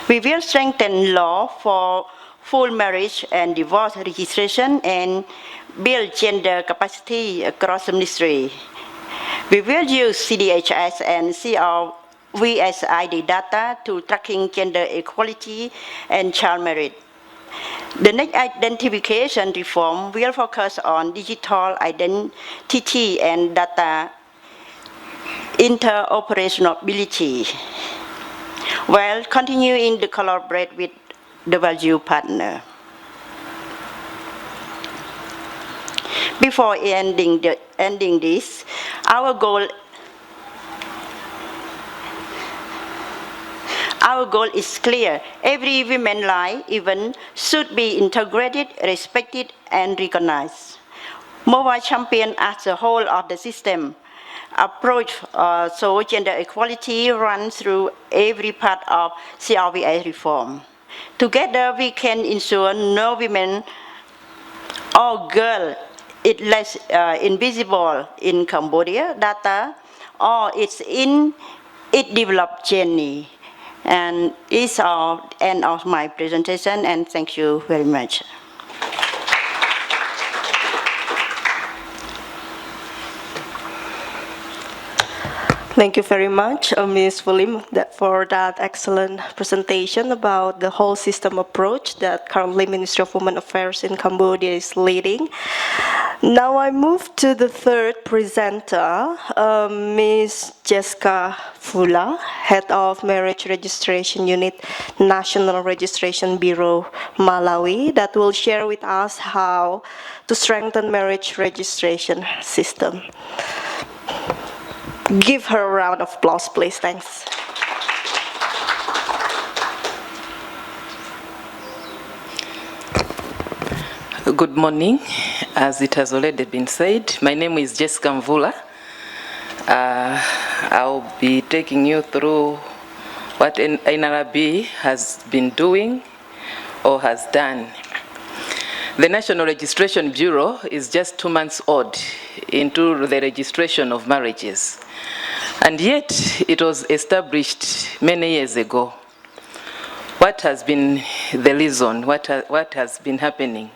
We will strengthen law for full marriage and divorce registration and build gender capacity across the ministry. We will use CDHS and CRVS ID data to tracking gender equality and child marriage. The next identification reform will focus on digital identity and data interoperability, while continuing to collaborate with the value partner. Before ending this, our goal is clear. Every woman's life event should be integrated, respected, and recognized. Mobile champion as the whole of the system approach so gender equality runs through every part of CRVS reform. Together, we can ensure no women or girl is less invisible in Cambodia data or it's in its developed journey. And it's the end of my presentation, and thank you very much. Thank you very much, Ms. Fulim, for that excellent presentation about the whole system approach that currently Ministry of Women Affairs in Cambodia is leading. Now I move to the third presenter, Ms. Jessica Fula, Head of Marriage Registration Unit, National Registration Bureau, Malawi, that will share with us how to strengthen marriage registration system. Give her a round of applause, please. Thanks. Good morning. As it has already been said, my name is Jessica Mvula. I'll be taking you through what NRB has been doing or has done. The National Registration Bureau is just 2 months old into the registration of marriages. And yet, it was established many years ago. What has been the reason? What has been happening?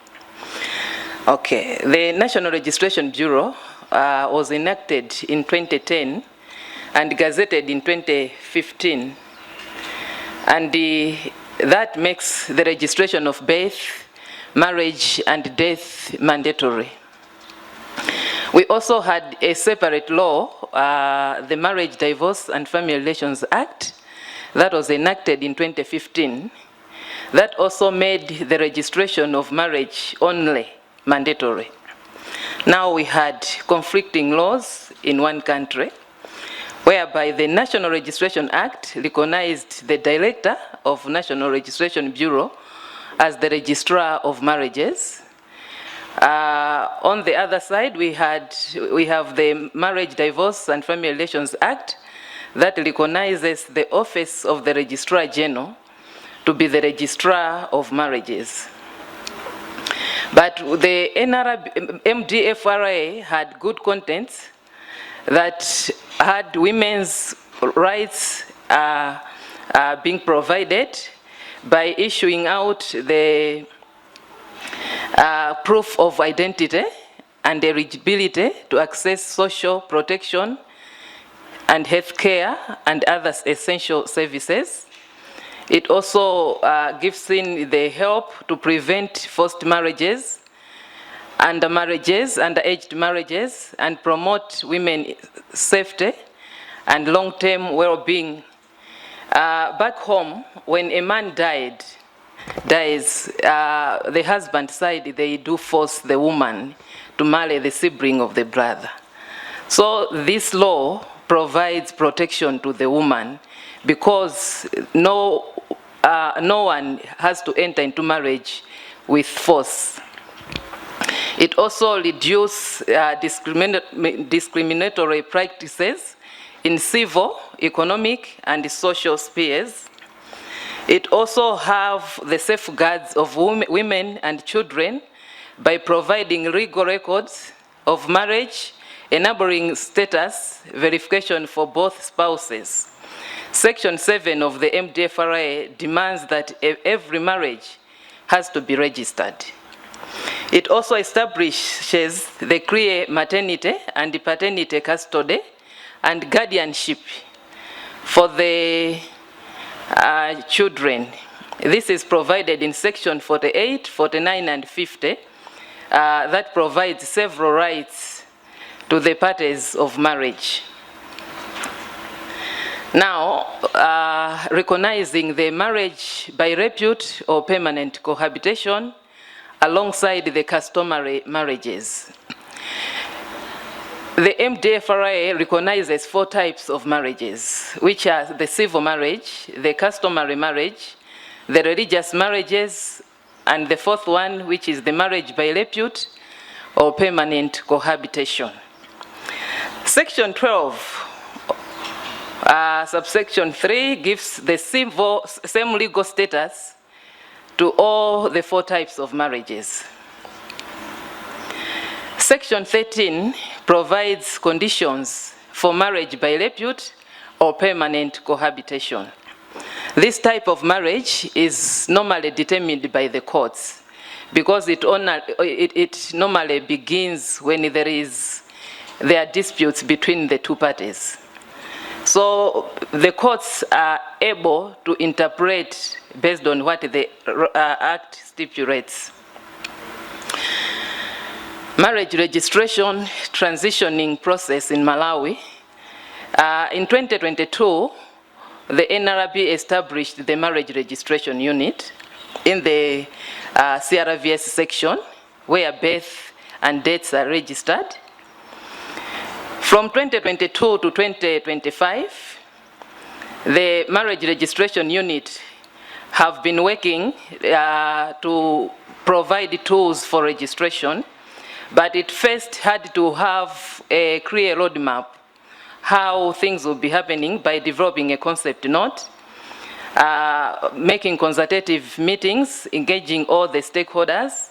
Okay, the National Registration Bureau was enacted in 2010 and gazetted in 2015. And that makes the registration of birth, marriage, and death mandatory. We also had a separate law, the Marriage, Divorce, and Family Relations Act, that was enacted in 2015. That also made the registration of marriage only mandatory. Now we had conflicting laws in one country, whereby the National Registration Act recognized the Director of National Registration Bureau as the Registrar of Marriages. On the other side, we have the Marriage, Divorce and Family Relations Act that recognizes the office of the Registrar General to be the Registrar of Marriages. But the MDFRA had good contents that had women's rights being provided by issuing out the proof of identity and eligibility to access social protection and health care and other essential services. It also gives in the help to prevent forced marriages, underaged marriages, and promote women's safety and long-term well-being. Back home, when a man dies, the husband side, they do force the woman to marry the sibling of the brother. So this law provides protection to the woman because no one has to enter into marriage with force. It also reduces discriminatory practices in civil, economic, and social spheres. It also has the safeguards of women and children by providing legal records of marriage, enabling status verification for both spouses. Section 7 of the MDFRA demands that every marriage has to be registered. It also establishes the clear maternity and paternity custody and guardianship for the children. This is provided in section 48, 49, and 50 that provides several rights to the parties of marriage. Now, recognizing the marriage by repute or permanent cohabitation alongside the customary marriages. The MDFRA recognizes 4 types of marriages, which are the civil marriage, the customary marriage, the religious marriages, and the 4th one, which is the marriage by repute or permanent cohabitation. Section 12, subsection 3 gives the same legal status to all the 4 types of marriages. Section 13 provides conditions for marriage by repute or permanent cohabitation. This type of marriage is normally determined by the courts because it normally begins when there are disputes between the 2 parties. So the courts are able to interpret based on what the Act stipulates. Marriage registration transitioning process in Malawi. In 2022, the NRB established the marriage registration unit in the CRVS section where birth and dates are registered. From 2022 to 2025, the marriage registration unit have been working to provide tools for registration, but it first had to have a clear roadmap how things will be happening by developing a concept note, making consultative meetings, engaging all the stakeholders,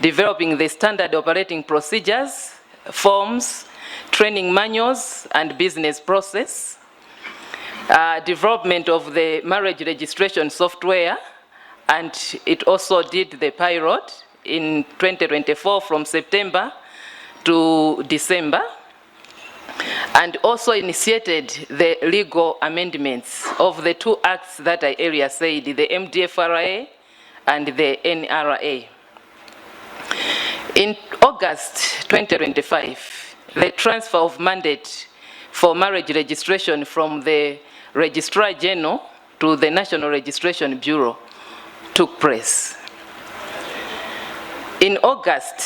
developing the standard operating procedures, forms, training manuals, and business process, development of the marriage registration software, and it also did the pilot in 2024 from September to December, and also initiated the legal amendments of the 2 acts that I earlier said, the MDFRA and the NRA. In August 2025, the transfer of mandate for marriage registration from the Registrar General to the National Registration Bureau took place. In August,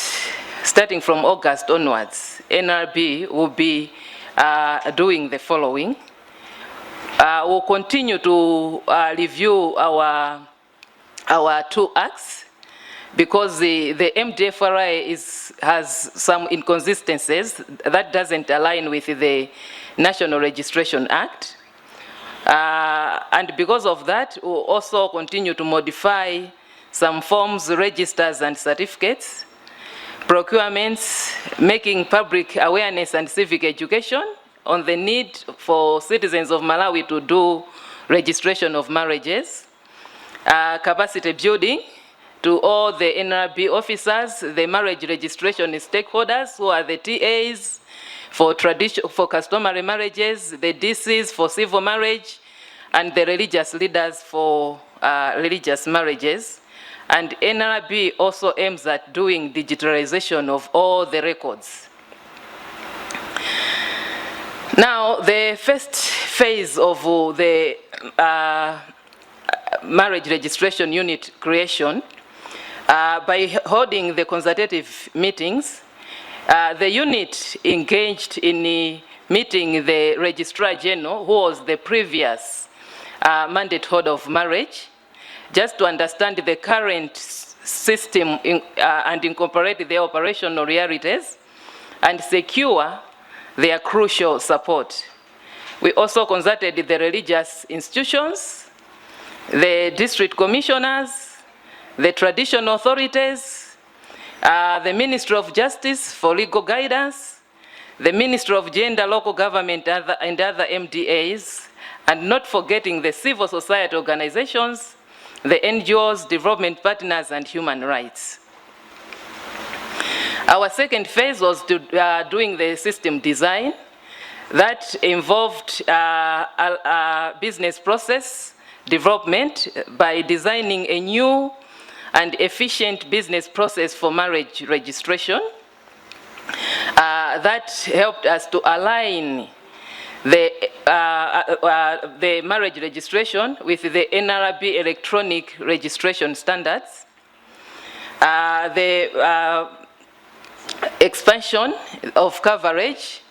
starting from August onwards, NRB will be doing the following. We'll continue to review our our two acts, because the MDFRA has some inconsistencies that doesn't align with the National Registration Act. And because of that, we'll also continue to modify some forms, registers, and certificates, procurements, making public awareness and civic education on the need for citizens of Malawi to do registration of marriages, capacity building to all the NRB officers, the marriage registration stakeholders who are the TAs for customary marriages, the DCs for civil marriage, and the religious leaders for religious marriages. And NRB also aims at doing digitalization of all the records. Now, the first phase of the marriage registration unit creation, by holding the consultative meetings, the unit engaged in meeting the Registrar General, who was the previous mandate holder of marriage, just to understand the current system and incorporate their operational realities and secure their crucial support. We also consulted the religious institutions, the district commissioners, the traditional authorities, the Ministry of Justice for legal guidance, the Ministry of Gender, Local Government, and other MDAs, and not forgetting the civil society organizations, the NGOs, development partners, and human rights. Our second phase was doing the system design. That involved business process development by designing a new and efficient business process for marriage registration. That helped us to align the marriage registration with the NRB electronic registration standards. The expansion of coverage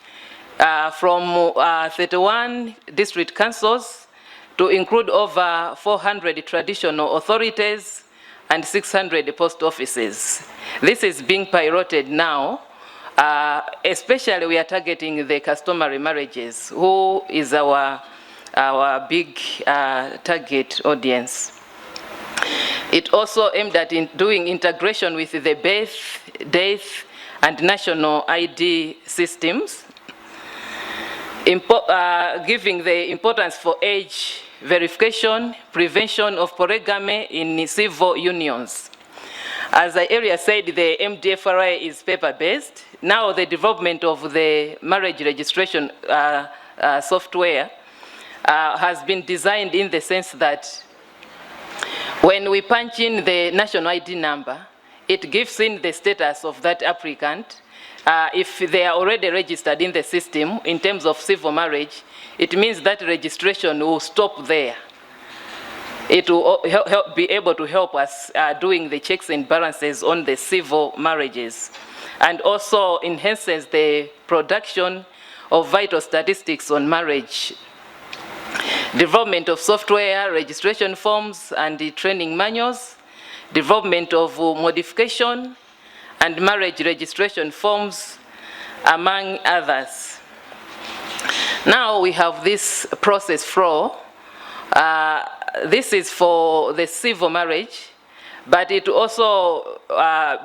from 31 district councils to include over 400 traditional authorities and 600 post offices. This is being piloted now. Especially we are targeting the customary marriages, who is our big target audience. It also aimed at doing integration with the birth, death, and national ID systems, giving the importance for age verification, prevention of polygamy in civil unions. As I earlier said, the MDFRA is paper-based. Now the development of the marriage registration software has been designed in the sense that when we punch in the national ID number, it gives in the status of that applicant. If they are already registered in the system in terms of civil marriage, it means that registration will stop there. It will be able to help us doing the checks and balances on the civil marriages, and also enhances the production of vital statistics on marriage. Development of software, registration forms, and the training manuals, development of modification, and marriage registration forms, among others. Now we have this process flow. This is for the civil marriage, but it will also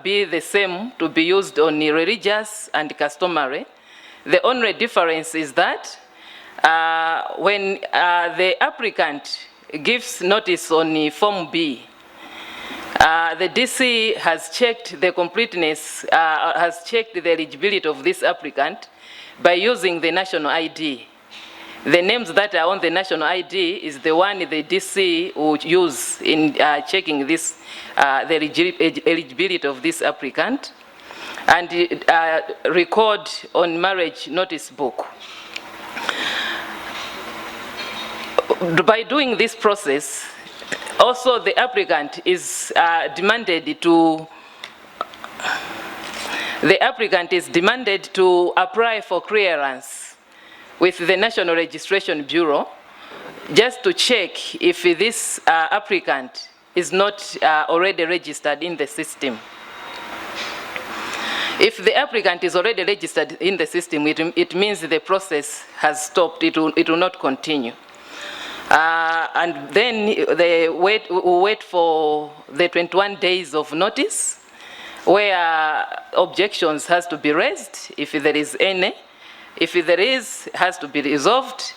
be the same to be used on the religious and customary. The only difference is that when the applicant gives notice on the Form B, the DC has checked the completeness, has checked the eligibility of this applicant by using the national ID. The names that are on the national ID is the one the DC would use in checking this, the eligibility of this applicant, and record on marriage notice book. By doing this process, also the applicant is demanded to apply for clearance with the National Registration Bureau, just to check if this applicant is not already registered in the system. If the applicant is already registered in the system, it means the process has stopped, it will not continue. And then they wait for the 21 days of notice, where objections has to be raised, if there is any. If there is, has to be resolved,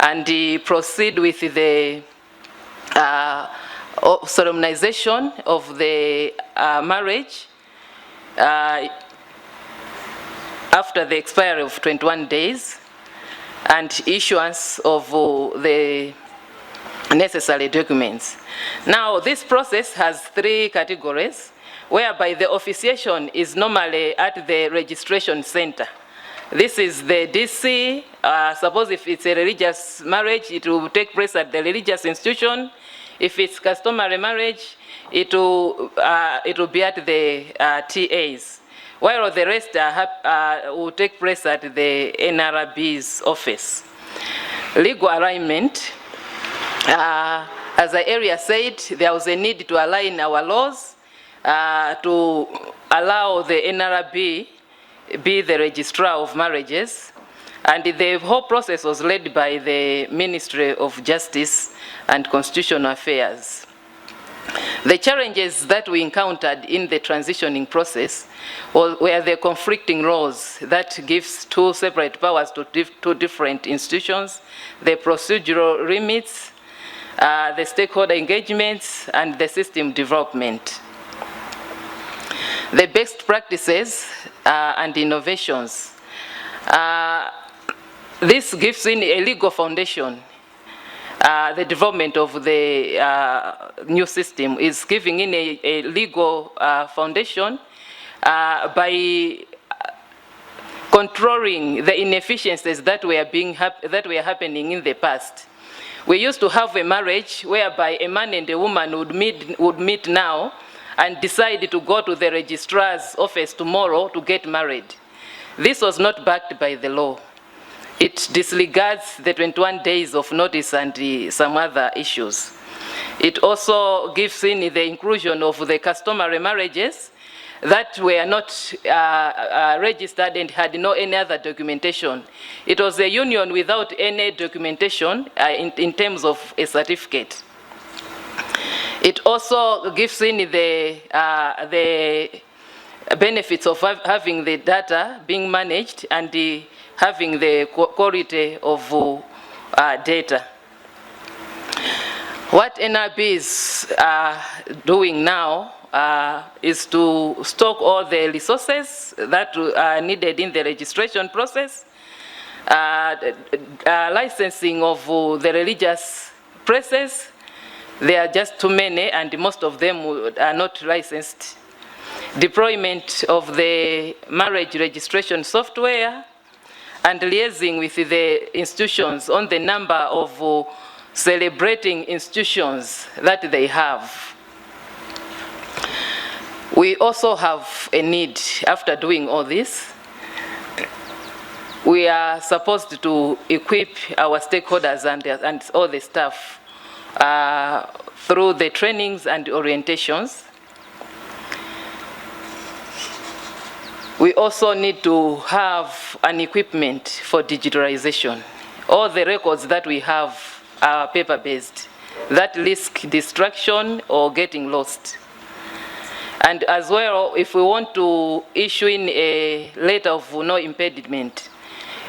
and proceed with the solemnization of the marriage after the expiry of 21 days and issuance of the necessary documents. Now, this process has 3 categories, whereby the officiation is normally at the registration center. This is the DC. Suppose if it's a religious marriage, it will take place at the religious institution. If it's customary marriage, it will be at the TAs, while the rest will take place at the NRB's office. Legal alignment. As I earlier said, there was a need to align our laws to allow the NRB be the registrar of marriages, and the whole process was led by the Ministry of Justice and Constitutional Affairs. The challenges that we encountered in the transitioning process were the conflicting laws that gives 2 separate powers to 2 different institutions, the procedural limits, the stakeholder engagements, and the system development. The best practices and innovations. This gives in a legal foundation. The development of the new system is giving in a legal foundation by controlling the inefficiencies that were happening in the past. We used to have a marriage whereby a man and a woman would meet now and decide to go to the registrar's office tomorrow to get married. This was not backed by the law. It disregards the 21 days of notice and some other issues. It also gives in the inclusion of the customary marriages that were not registered and had no any other documentation. It was a union without any documentation in terms of a certificate. It also gives in the benefits of having the data being managed and having the quality of data. What NRB is doing now is to stock all the resources that are needed in the registration process, licensing of the religious places. There are just too many, and most of them are not licensed. Deployment of the marriage registration software, and liaising with the institutions on the number of celebrating institutions that they have. We also have a need, after doing all this, we are supposed to equip our stakeholders and all the staff through the trainings and orientations. We also need to have an equipment for digitalization. All the records that we have are paper-based, that risk destruction or getting lost. And as well, if we want to issue in a letter of no impediment,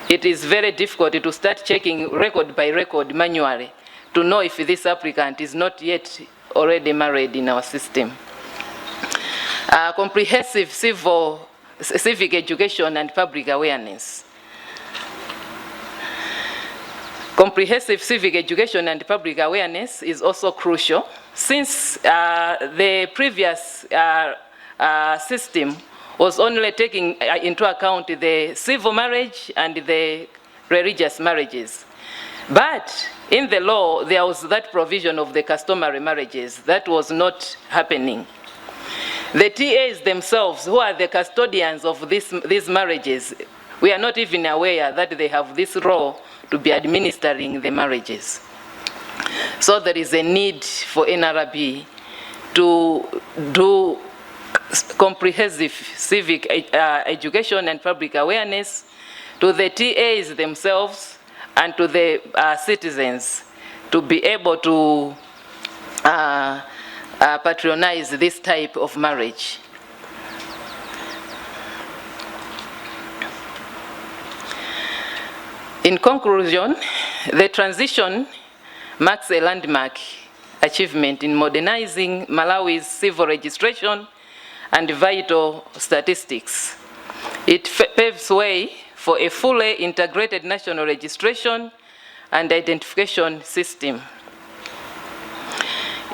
it is very difficult to start checking record by record manually to know if this applicant is not yet already married in our system. Comprehensive civic education and public awareness. Comprehensive civic education and public awareness is also crucial, since the previous system was only taking into account the civil marriage and the religious marriages. But in the law, there was that provision of the customary marriages that was not happening. The TAs themselves, who are the custodians of these marriages, we are not even aware that they have this role to be administering the marriages. So there is a need for NRB to do comprehensive civic education and public awareness to the TAs themselves and to the citizens to be able to patronize this type of marriage. In conclusion, the transition marks a landmark achievement in modernizing Malawi's civil registration and vital statistics. It paves way for a fully integrated national registration and identification system.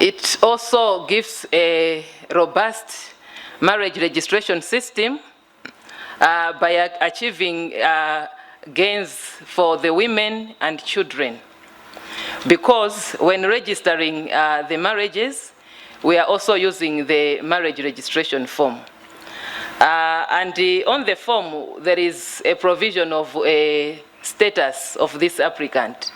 It also gives a robust marriage registration system by achieving gains for the women and children. Because when registering the marriages, we are also using the marriage registration form. And on the form, there is a provision of a status of this applicant,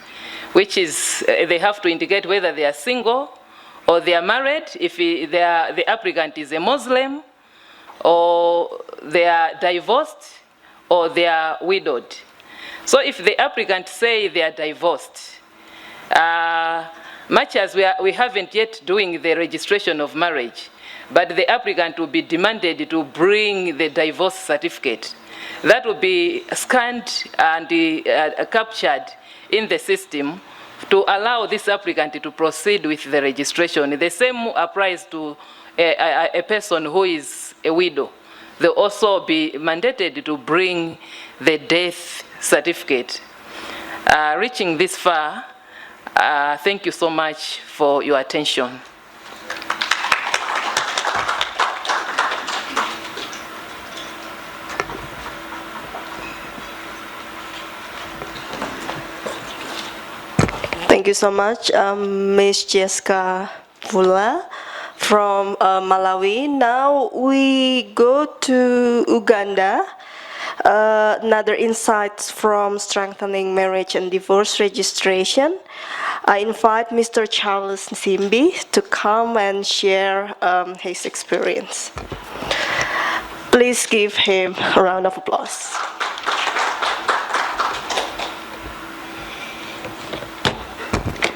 which is they have to indicate whether they are single or they are married, if the applicant is a Muslim, or they are divorced, or they are widowed. So if the applicant say they are divorced, much as we haven't yet doing the registration of marriage, but the applicant will be demanded to bring the divorce certificate. That will be scanned and captured in the system to allow this applicant to proceed with the registration. The same applies to a person who is a widow. They'll also be mandated to bring the death certificate. Reaching this far, thank you so much for your attention. Thank you so much, Ms. Jessica Vula from Malawi. Now we go to Uganda. Another insights from strengthening marriage and divorce registration. I invite Mr. Charles Nsimbi to come and share his experience. Please give him a round of applause.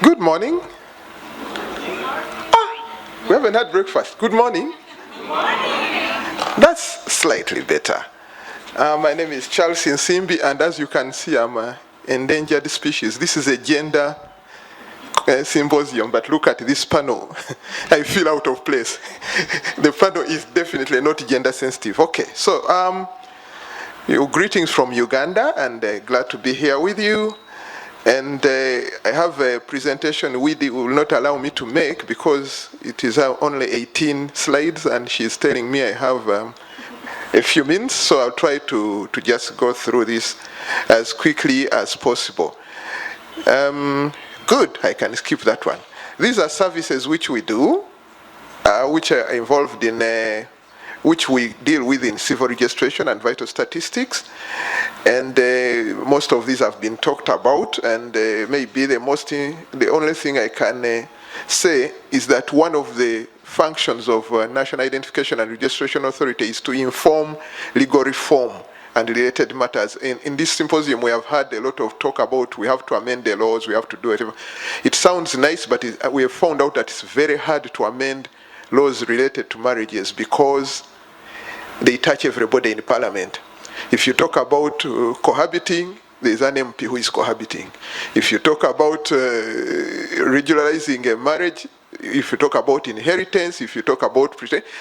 Good morning. We haven't had breakfast. Good morning. Good morning. That's slightly better. My name is Charles Nsimbi, and as you can see, I'm an endangered species. This is a gender symposium, but look at this panel. I feel out of place. The panel is definitely not gender sensitive. Okay, so greetings from Uganda, and glad to be here with you. And I have a presentation Widi will not allow me to make because it is only 18 slides, and she's telling me I have a few minutes, so I'll try to just go through this as quickly as possible. Good, I can skip that one. These are services which we do, which are involved in, which we deal with in civil registration and vital statistics. And most of these have been talked about, and maybe the only thing I can say is that one of the functions of National Identification and Registration Authority is to inform legal reform and related matters. In this symposium, we have had a lot of talk about we have to amend the laws, we have to do whatever. It sounds nice, but we have found out that it's very hard to amend laws related to marriages because they touch everybody in Parliament. If you talk about cohabiting, there's an MP who is cohabiting. If you talk about regularizing a marriage, if you talk about inheritance, if you talk about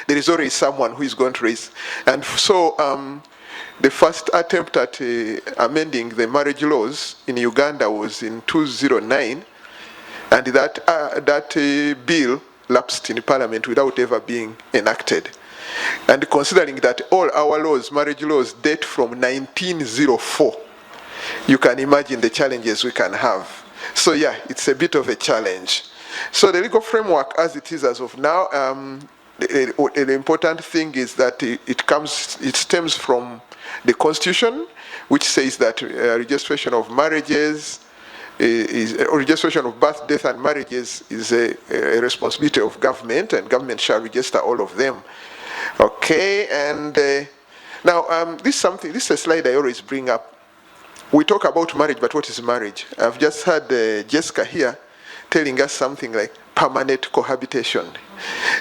there is always someone who is going to raise. And so the first attempt at amending the marriage laws in Uganda was in 2009, and that bill lapsed in Parliament without ever being enacted. And considering that all our laws, marriage laws, date from 1904, you can imagine the challenges we can have. So yeah, it's a bit of a challenge. So the legal framework as it is as of now, the important thing is that it stems from the Constitution, which says that registration of marriages registration of birth, death, and marriages is a responsibility of government, and government shall register all of them. Okay, and now this is a slide I always bring up. We talk about marriage, but what is marriage? I've just had Jessica here telling us something like permanent cohabitation,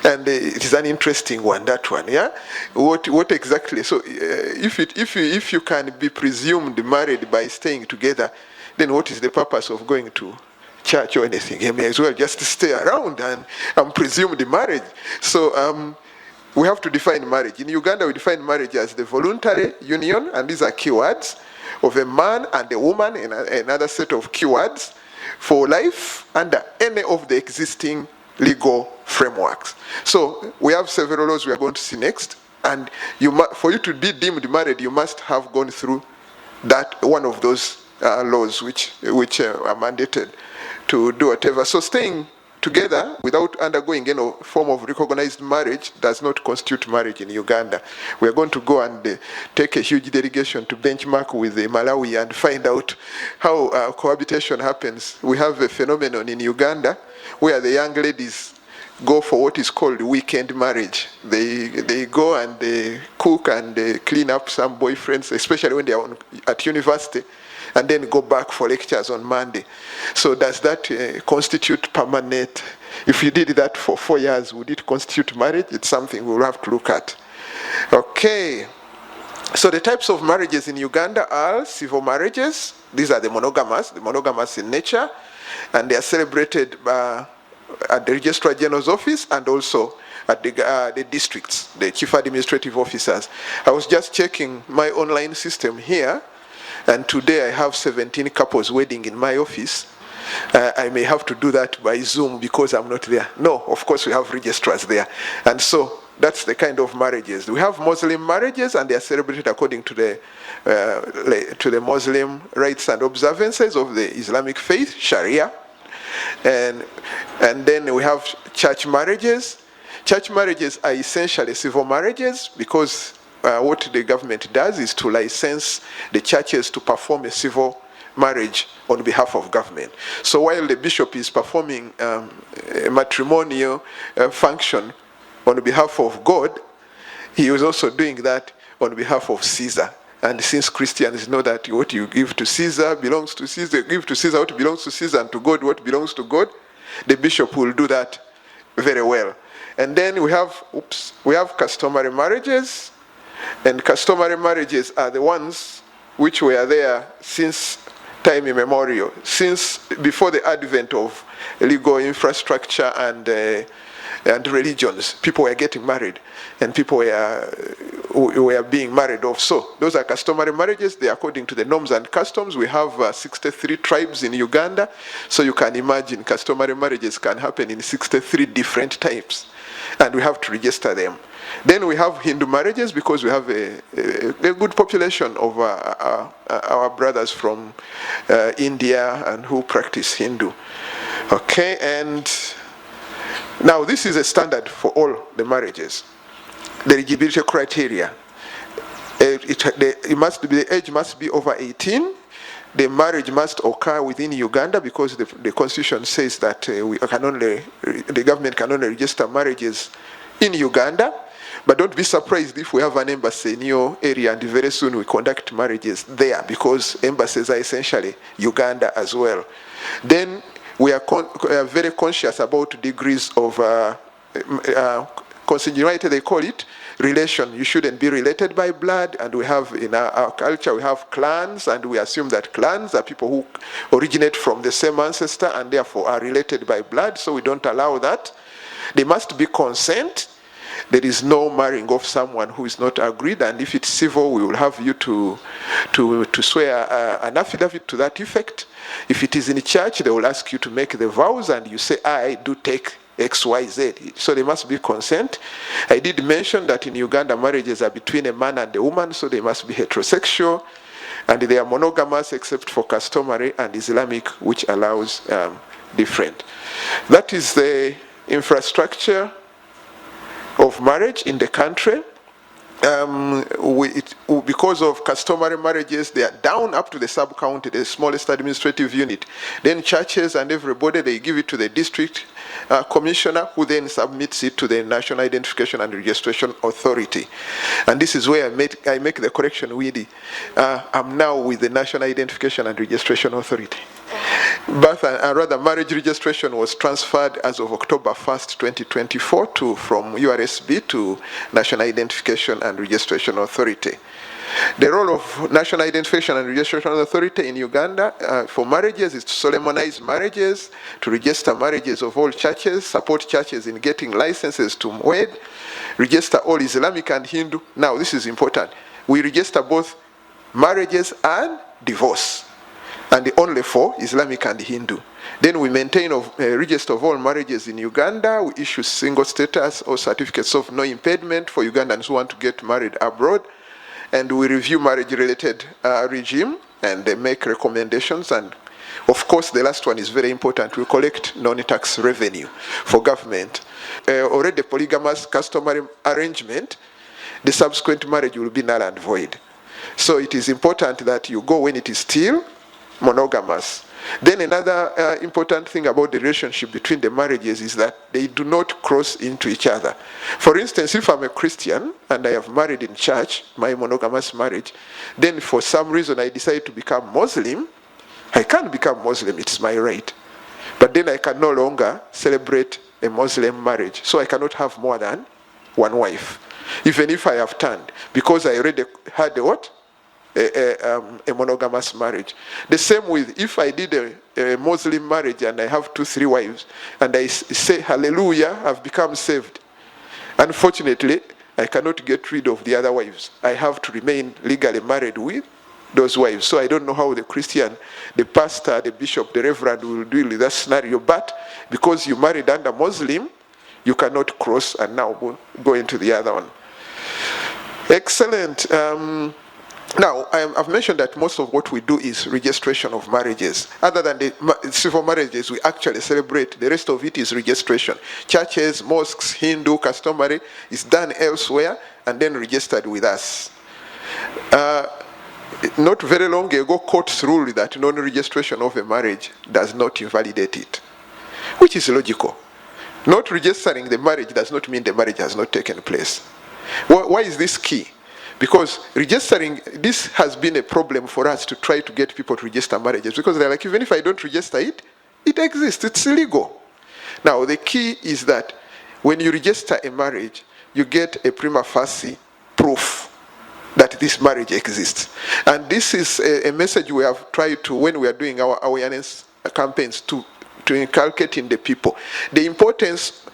and it is an interesting one. That one, yeah. What exactly? So, if you can be presumed married by staying together, then what is the purpose of going to church or anything? You may as well just stay around and presume the marriage. So. We have to define marriage. In Uganda, we define marriage as the voluntary union, and these are keywords, of a man and a woman, and another set of keywords, for life under any of the existing legal frameworks. So we have several laws we are going to see next, and for you to be deemed married, you must have gone through that one of those laws which are mandated to do whatever. So staying together without undergoing any form of recognized marriage does not constitute marriage in Uganda. We are going to go and take a huge delegation to benchmark with Malawi and find out how cohabitation happens. We have a phenomenon in Uganda where the young ladies go for what is called weekend marriage. They go and they cook and they clean up some boyfriends, especially when they are at university, and then go back for lectures on Monday. So does that constitute permanent? If you did that for 4 years, would it constitute marriage? It's something we'll have to look at. Okay. So the types of marriages in Uganda are civil marriages. These are the monogamous in nature, and they are celebrated at the Registrar General's office and also at the districts, the chief administrative officers. I was just checking my online system here, and today I have 17 couples wedding in my office. I may have to do that by Zoom because I'm not there. No, of course we have registrars there. And so that's the kind of marriages. We have Muslim marriages, and they are celebrated according to the Muslim rites and observances of the Islamic faith, Sharia. And then we have church marriages. Church marriages are essentially civil marriages because what the government does is to license the churches to perform a civil marriage on behalf of government. So while the bishop is performing a matrimonial function on behalf of God, he was also doing that on behalf of Caesar. And since Christians know that what you give to Caesar belongs to Caesar, give to Caesar what belongs to Caesar, and to God what belongs to God, the bishop will do that very well. And then we have customary marriages. And customary marriages are the ones which were there since time immemorial, since before the advent of legal infrastructure and religions. People were getting married, and people were being married off. So those are customary marriages. They are according to the norms and customs. We have 63 tribes in Uganda, so you can imagine customary marriages can happen in 63 different types, and we have to register them. Then we have Hindu marriages because we have a good population of our brothers from India and who practice Hindu. Okay, and now this is a standard for all the marriages. The eligibility criteria. The age must be over 18. The marriage must occur within Uganda because the constitution says that the government can only register marriages in Uganda. But don't be surprised if we have an embassy in your area and very soon we conduct marriages there because embassies are essentially Uganda as well. Then we are very conscious about degrees of consanguinity, they call it, relation. You shouldn't be related by blood, and we have in our culture, we have clans, and we assume that clans are people who originate from the same ancestor and therefore are related by blood, so we don't allow that. There must be consent. There is no marrying of someone who is not agreed, and if it's civil, we will have you to swear an affidavit to that effect. If it is in church, they will ask you to make the vows, and you say, I do take X, Y, Z. So there must be consent. I did mention that in Uganda, marriages are between a man and a woman, so they must be heterosexual, and they are monogamous except for customary and Islamic, which allows different. That is the infrastructure of marriage in the country. because of customary marriages, they are down up to the sub-county, the smallest administrative unit. Then churches and everybody, they give it to the district commissioner, who then submits it to the National Identification and Registration Authority. And this is where I make the correction, Weedy. I'm now with the National Identification and Registration Authority. Birth and rather marriage registration was transferred as of October 1st, 2024 from URSB to National Identification and Registration Authority. The role of National Identification and Registration Authority in Uganda for marriages is to solemnize marriages, to register marriages of all churches, support churches in getting licenses to wed, register all Islamic and Hindu. Now this is important. We register both marriages and divorce, and only for Islamic and Hindu. Then we maintain a register of all marriages in Uganda. We issue single status or certificates of no impediment for Ugandans who want to get married abroad. And we review marriage-related regime, and they make recommendations. And of course, the last one is very important. We collect non-tax revenue for government. Already polygamous customary arrangement, the subsequent marriage will be null and void. So it is important that you go when it is still monogamous. Then another important thing about the relationship between the marriages is that they do not cross into each other. For instance, if I'm a Christian and I have married in church, my monogamous marriage, then for some reason I decide to become Muslim, I can't become Muslim, it's my right. But then I can no longer celebrate a Muslim marriage, so I cannot have more than one wife, even if I have turned, because I already had a what? A monogamous marriage. The same with if I did a Muslim marriage and I have 2-3 wives and I say hallelujah, I've become saved. Unfortunately, I cannot get rid of the other wives. I have to remain legally married with those wives. So I don't know how the Christian, the pastor, the bishop, the reverend will deal with that scenario. But because you married under Muslim, you cannot cross and now go into the other one. Excellent. Now, I've mentioned that most of what we do is registration of marriages. Other than the civil marriages we actually celebrate, the rest of it is registration. Churches, mosques, Hindu, customary is done elsewhere and then registered with us. Not very long ago, courts ruled that non-registration of a marriage does not invalidate it, which is logical. Not registering the marriage does not mean the marriage has not taken place. Why is this key? Because registering, this has been a problem for us to try to get people to register marriages, because they're like, even if I don't register it, it exists, it's illegal. Now, the key is that when you register a marriage, you get a prima facie proof that this marriage exists. And this is a message we have tried to, when we are doing our awareness campaigns, to inculcate in the people. The importance,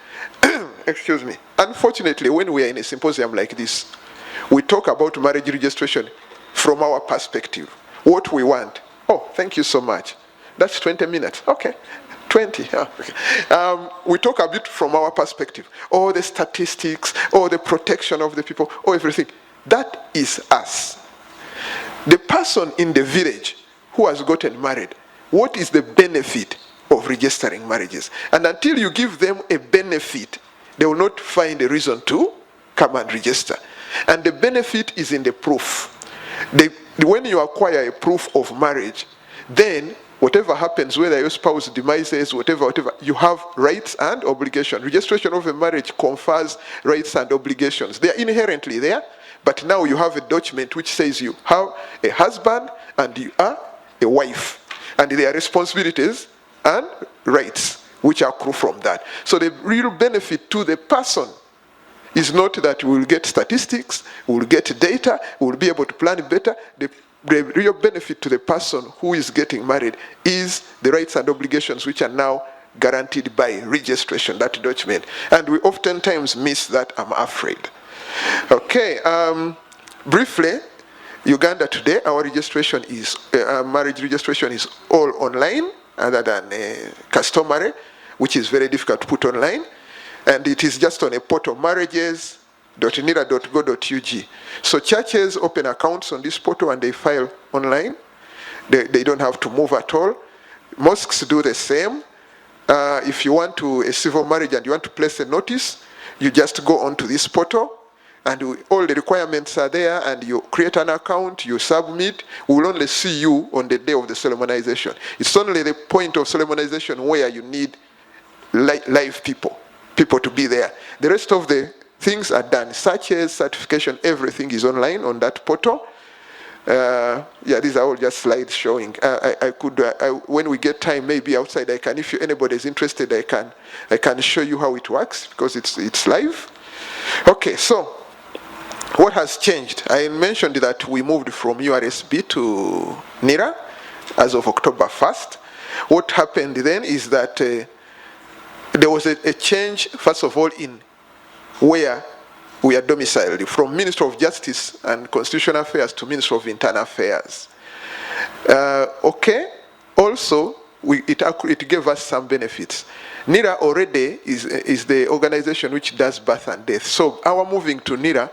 excuse me, unfortunately, when we are in a symposium like this, we talk about marriage registration from our perspective. What we want. Oh, thank you so much. That's 20 minutes. Okay. 20. Okay. We talk a bit from our perspective. All the statistics, all the protection of the people, all everything. That is us. The person in the village who has gotten married, what is the benefit of registering marriages? And until you give them a benefit, they will not find a reason to come and register. And the benefit is in the proof. When you acquire a proof of marriage, then whatever happens, whether your spouse demises, whatever, you have rights and obligations. Registration of a marriage confers rights and obligations. They are inherently there, but now you have a document which says you have a husband and you are a wife. And there are responsibilities and rights which accrue from that. So the real benefit to the person is not that we will get statistics, we will get data, we will be able to plan better. The real benefit to the person who is getting married is the rights and obligations which are now guaranteed by registration, that document. And we oftentimes miss that, I'm afraid. Okay, briefly, Uganda today, our registration is, marriage registration is all online, other than customary, which is very difficult to put online. And it is just on a portal, marriages.nira.go.ug. So churches open accounts on this portal and they file online. They don't have to move at all. Mosques do the same. If you want to a civil marriage and you want to place a notice, you just go onto this portal. and all the requirements are there, and you create an account, you submit. We will only see you on the day of the solemnization. It's only the point of solemnization where you need live people to be there. The rest of the things are done, such as certification. Everything is online on that portal. Yeah, these are all just slides showing. When we get time, maybe outside, I can, if anybody is interested, I can show you how it works, because it's live. Okay, so what has changed? I mentioned that we moved from URSB to NIRA as of October 1st. What happened then is that there was a change, first of all, in where we are domiciled, from Ministry of Justice and Constitutional Affairs to Ministry of Internal Affairs. Okay, also, it gave us some benefits. NIRA already is the organization which does birth and death. So our moving to NIRA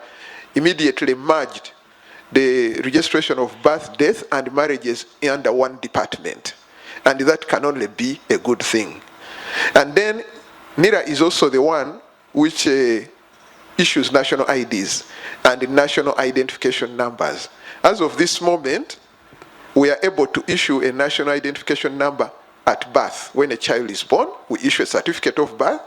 immediately merged the registration of birth, death, and marriages under one department. And that can only be a good thing. And then NIRA is also the one which issues national IDs and national identification numbers. As of this moment, we are able to issue a national identification number at birth. When a child is born, we issue a certificate of birth,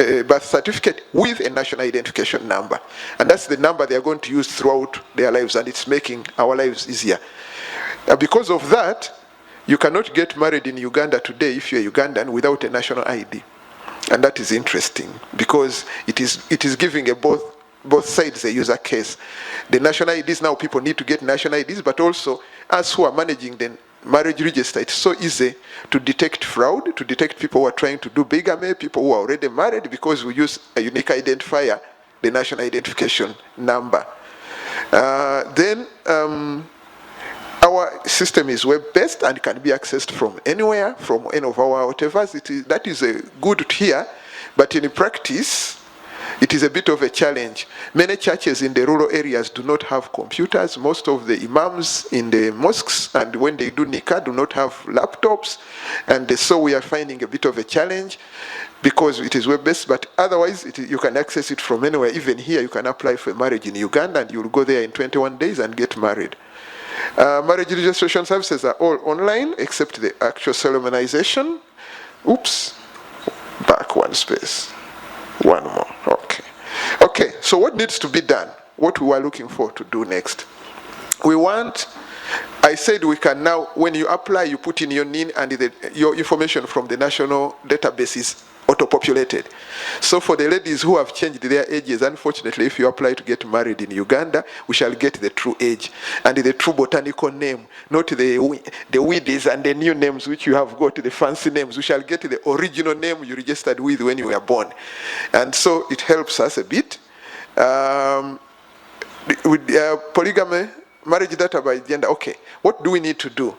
a birth certificate with a national identification number. And that's the number they are going to use throughout their lives, and it's making our lives easier. Because of that, you cannot get married in Uganda today if you're Ugandan without a national ID. And that is interesting, because it is giving both sides a user case. The national IDs, now people need to get national IDs, but also us who are managing the marriage register, it's so easy to detect fraud, to detect people who are trying to do bigamy, people who are already married, because we use a unique identifier, the national identification number. Our system is web-based and can be accessed from anywhere, from any of our whatevers. That is good to hear, but in practice, it is a bit of a challenge. Many churches in the rural areas do not have computers. Most of the imams in the mosques, and when they do nikah, do not have laptops. And so we are finding a bit of a challenge, because it is web-based, but otherwise you can access it from anywhere. Even here, you can apply for marriage in Uganda, and you will go there in 21 days and get married. Marriage registration services are all online, except the actual solemnization. Oops, back one space. One more, okay. Okay, so what needs to be done? What we were looking for to do next? I said we can now, when you apply, you put in your NIN, and your information from the national database is auto-populated. So for the ladies who have changed their ages, unfortunately, if you apply to get married in Uganda, we shall get the true age and the true botanical name, not the weedies and the new names which you have got, the fancy names. We shall get the original name you registered with when you were born. And so it helps us a bit. With polygamy, marriage data by gender, okay, what do we need to do?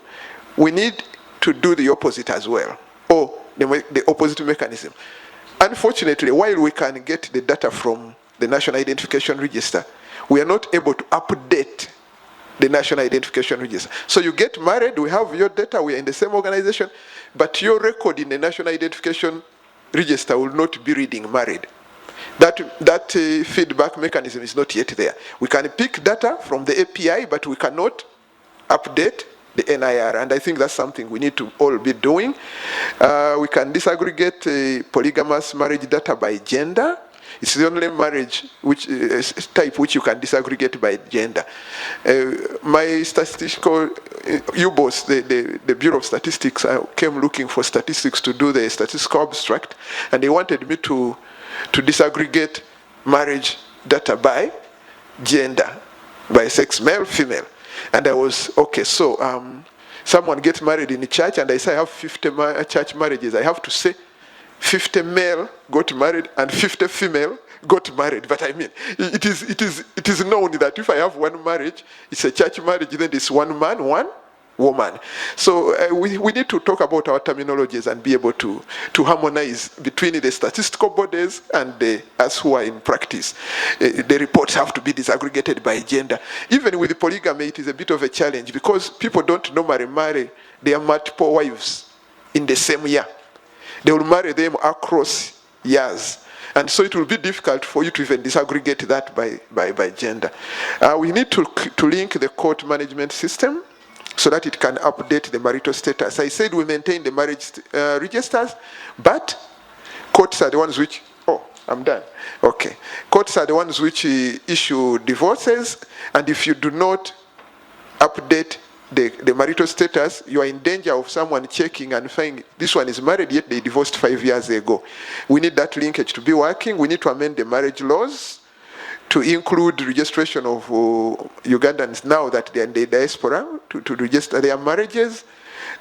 We need to do the opposite as well, or the opposite mechanism. Unfortunately, while we can get the data from the National Identification Register, we are not able to update the National Identification Register. So you get married, we have your data, we are in the same organization, but your record in the National Identification Register will not be reading married. That feedback mechanism is not yet there. We can pick data from the API, but we cannot update the NIR, and I think that's something we need to all be doing. We can disaggregate polygamous marriage data by gender. It's the only marriage type which you can disaggregate by gender. My statistical UBOS, the Bureau of Statistics, I came looking for statistics to do the statistical abstract, and they wanted me to disaggregate marriage data by gender, by sex, male, female. And I was, okay, so someone gets married in a church, and I say I have 50 church marriages. I have to say 50 male got married and 50 female got married. But I mean, it is known that if I have one marriage, it's a church marriage, then it's one man, one woman. So we need to talk about our terminologies and be able to harmonize between the statistical bodies and us who are in practice. The reports have to be disaggregated by gender. Even with the polygamy, it is a bit of a challenge, because people don't normally marry their multiple wives in the same year. They will marry them across years. And so it will be difficult for you to even disaggregate that by gender. We need to link the court management system so that it can update the marital status. I said we maintain the marriage registers, but courts are the ones which, I'm done. Okay. Courts are the ones which issue divorces, and if you do not update the marital status, you are in danger of someone checking and finding this one is married, yet they divorced 5 years ago. We need that linkage to be working. We need to amend the marriage laws to include registration of Ugandans now that they are in the diaspora, to register their marriages.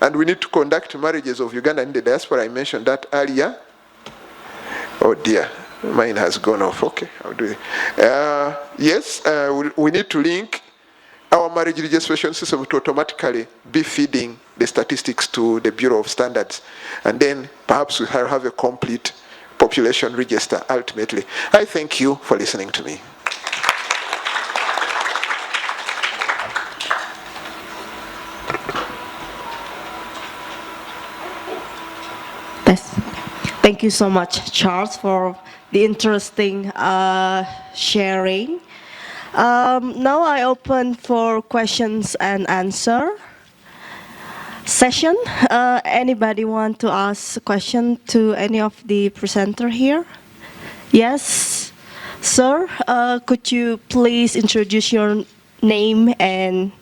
And we need to conduct marriages of Uganda in the diaspora. I mentioned that earlier. Oh dear, mine has gone off. Okay, I'll do it. Yes, we need to link our marriage registration system to automatically be feeding the statistics to the Bureau of Standards. And then perhaps we have a complete population register ultimately. I thank you for listening to me. Thank you so much, Charles, for the interesting sharing. Now I open for questions and answer session. Anybody want to ask a question to any of the presenter here? Yes, sir. Could you please introduce your name and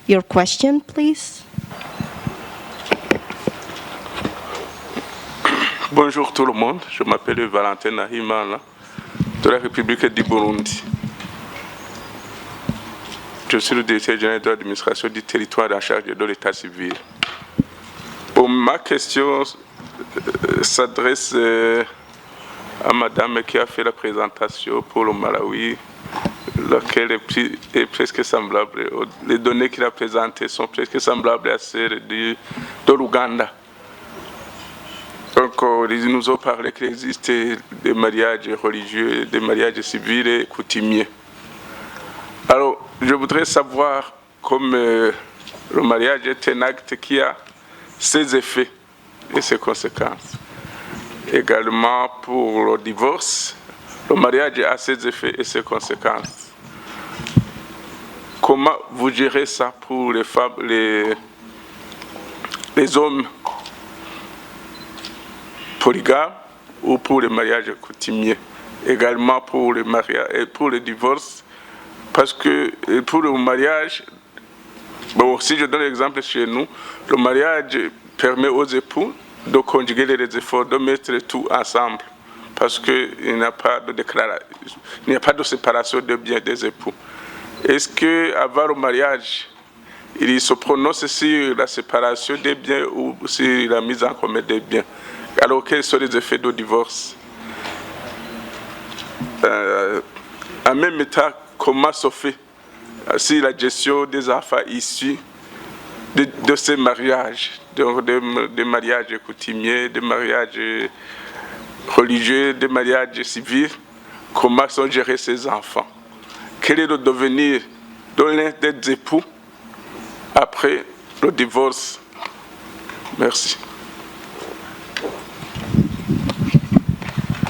your question, please? Bonjour tout le monde, je m'appelle Valentin Nahimana de la République du Burundi. Je suis le directeur général de l'administration du territoire en charge de l'état civil. Bon, ma question s'adresse à madame qui a fait la présentation pour le Malawi, laquelle est presque semblable. Les données qu'il a présentées sont presque semblables à celles de l'Ouganda. Donc, ils nous ont parlé qu'il existe des mariages religieux, des mariages civils et coutumiers. Alors, je voudrais savoir, comme le mariage est un acte qui a ses effets et ses conséquences. Également, pour le divorce, le mariage a ses effets et ses conséquences. Comment vous gérez ça pour les femmes, les hommes polygames ou pour les mariages coutumiers, également pour les mariages et pour le divorce, parce que pour le mariage, bon, si je donne l'exemple chez nous, le mariage permet aux époux de conjuguer les efforts, de mettre tout ensemble, parce qu'il n'y a pas de déclaration, il n'y a pas de séparation des biens des époux. Est-ce qu'avant le mariage, il se prononce sur la séparation des biens ou sur la mise en commun des biens? Alors, quels sont les effets du divorce? En même temps, comment se fait si la gestion des enfants issus de ces mariages, des mariages coutumiers, des mariages religieux, des mariages civils, comment sont gérés ces enfants? Quel est le devenir de l'un des époux après le divorce? Merci.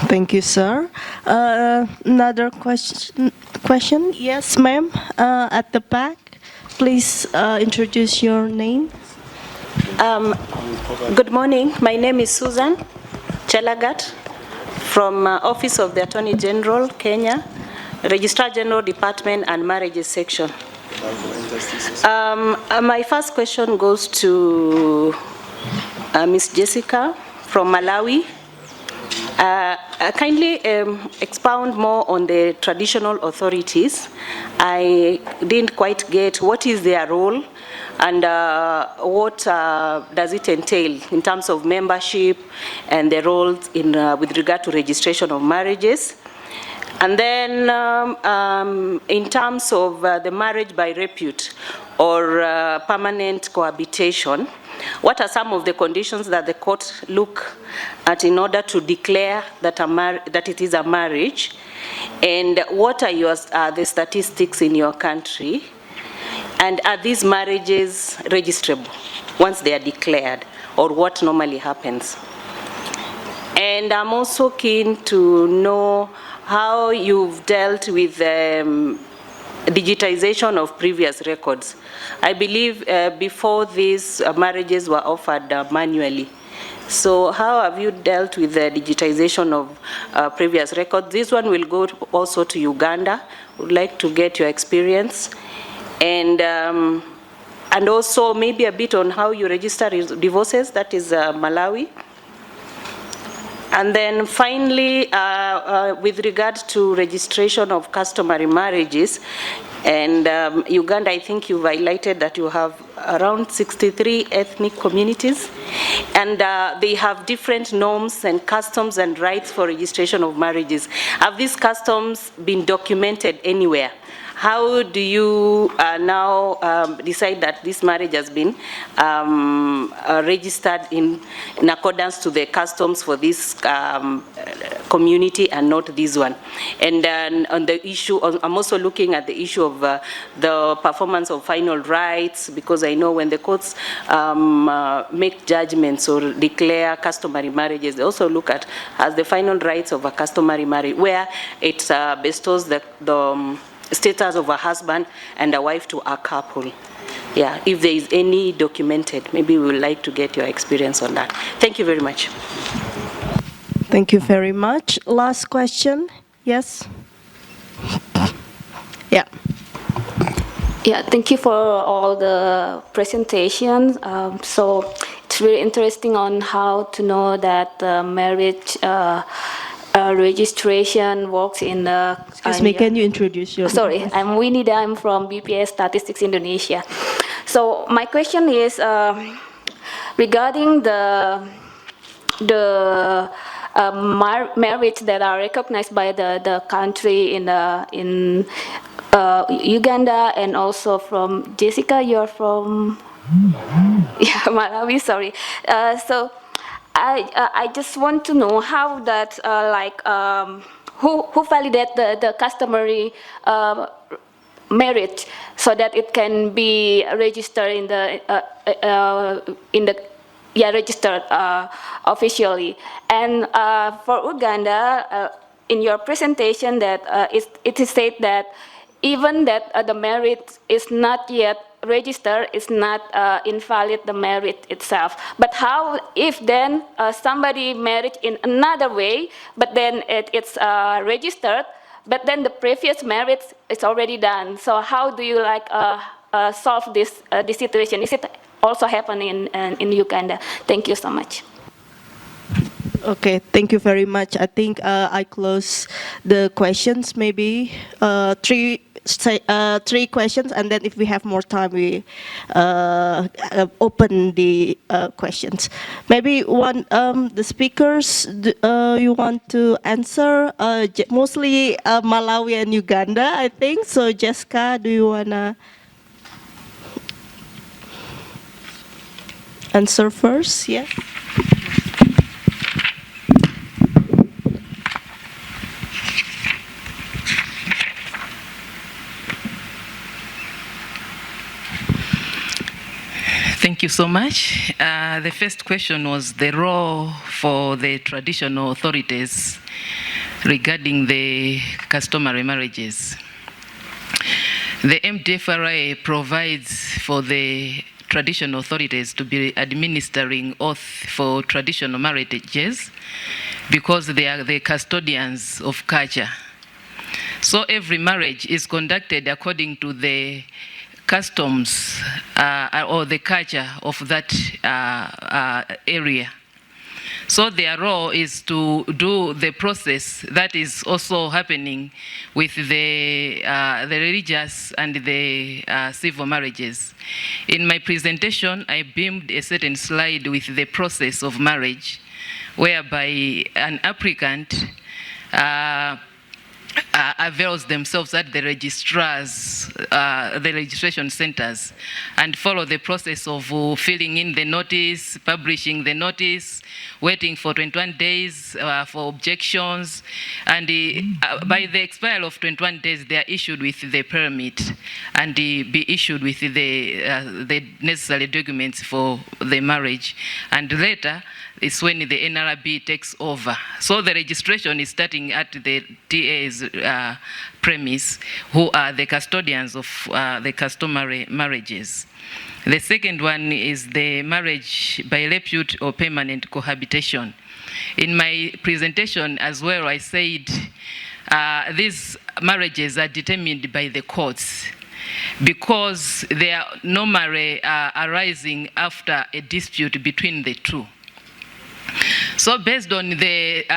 Thank you, sir. Another question? Yes, ma'am. At the back, please introduce your name. Good morning. My name is Susan Chelagat from Office of the Attorney General, Kenya, Registrar General Department and Marriages Section. My first question goes to Ms. Jessica from Malawi. Kindly expound more on the traditional authorities. I didn't quite get what is their role and what does it entail in terms of membership and the roles in, with regard to registration of marriages. And then in terms of the marriage by repute or permanent cohabitation, what are some of the conditions that the court look at in order to declare that, that it is a marriage? And what are the statistics in your country? And are these marriages registrable once they are declared, or what normally happens? And I'm also keen to know how you've dealt with digitization of previous records. I believe before this, marriages were offered manually. So how have you dealt with the digitization of previous records? This one will go also to Uganda. Would like to get your experience. And also maybe a bit on how you register divorces, that is Malawi. And then finally, with regard to registration of customary marriages, and Uganda, I think you've highlighted that you have around 63 ethnic communities, and they have different norms and customs and rights for registration of marriages. Have these customs been documented anywhere? How do you now decide that this marriage has been registered in accordance to the customs for this community and not this one? And then on the issue, I'm also looking at the issue of the performance of final rights, because I know when the courts make judgments or declare customary marriages, they also look at as the final rights of a customary marriage, where it bestows the status of a husband and a wife to a couple. Yeah, if there is any documented, maybe we would like to get your experience on that. Thank you very much. Thank you very much. Last question. Yes? Yeah. Yeah, thank you for all the presentations. So it's really interesting on how to know that marriage registration works in the... Excuse me, can you introduce yourself? Sorry, I'm Winida, I'm from BPS Statistics Indonesia. So my question is regarding the marriage that are recognized by the country in Uganda, and also from Jessica, you're from Malawi, sorry. So I just want to know how that, who validate the customary marriage so that it can be registered in the registered officially. And for Uganda, in your presentation, that it is said that even that the marriage is not yet registered, is not invalid the marriage itself. But how if then somebody married in another way, but then it's registered, but then the previous marriage is already done? So how do you solve this situation? Is it also happening in Uganda? Thank you so much. Okay, thank you very much. I think I close the questions, maybe three questions, and then if we have more time, we open the questions. Maybe one, the speakers, you want to answer? Mostly Malawi and Uganda, I think. So Jessica, do you want to answer first? Yes. Thank you so much. The first question was the role for the traditional authorities regarding the customary marriages. The MDFRA provides for the traditional authorities to be administering oath for traditional marriages because they are the custodians of culture. So every marriage is conducted according to the customs or the culture of that area. So their role is to do the process that is also happening with the religious and the civil marriages. In my presentation, I beamed a certain slide with the process of marriage, whereby an applicant avails themselves at the registrars, the registration centers, and follow the process of filling in the notice, publishing the notice, waiting for 21 days for objections, and by the expiry of 21 days, they are issued with the permit and be issued with the necessary documents for the marriage. And later, it's when the NRB takes over. So the registration is starting at the TA's premise, who are the custodians of the customary marriages. The second one is the marriage by repute or permanent cohabitation. In my presentation as well, I said these marriages are determined by the courts because they are normally arising after a dispute between the two. So based on what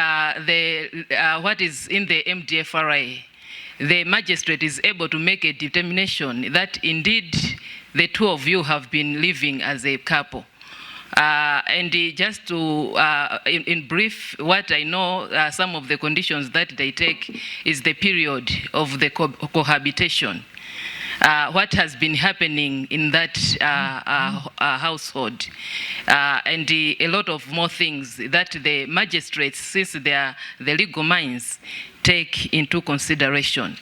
is in the MDFRA, the magistrate is able to make a determination that indeed the two of you have been living as a couple. And just to, in brief, what I know, some of the conditions that they take is the period of the cohabitation. What has been happening in that household, and a lot of more things that the magistrates, since they are the legal minds, take into consideration.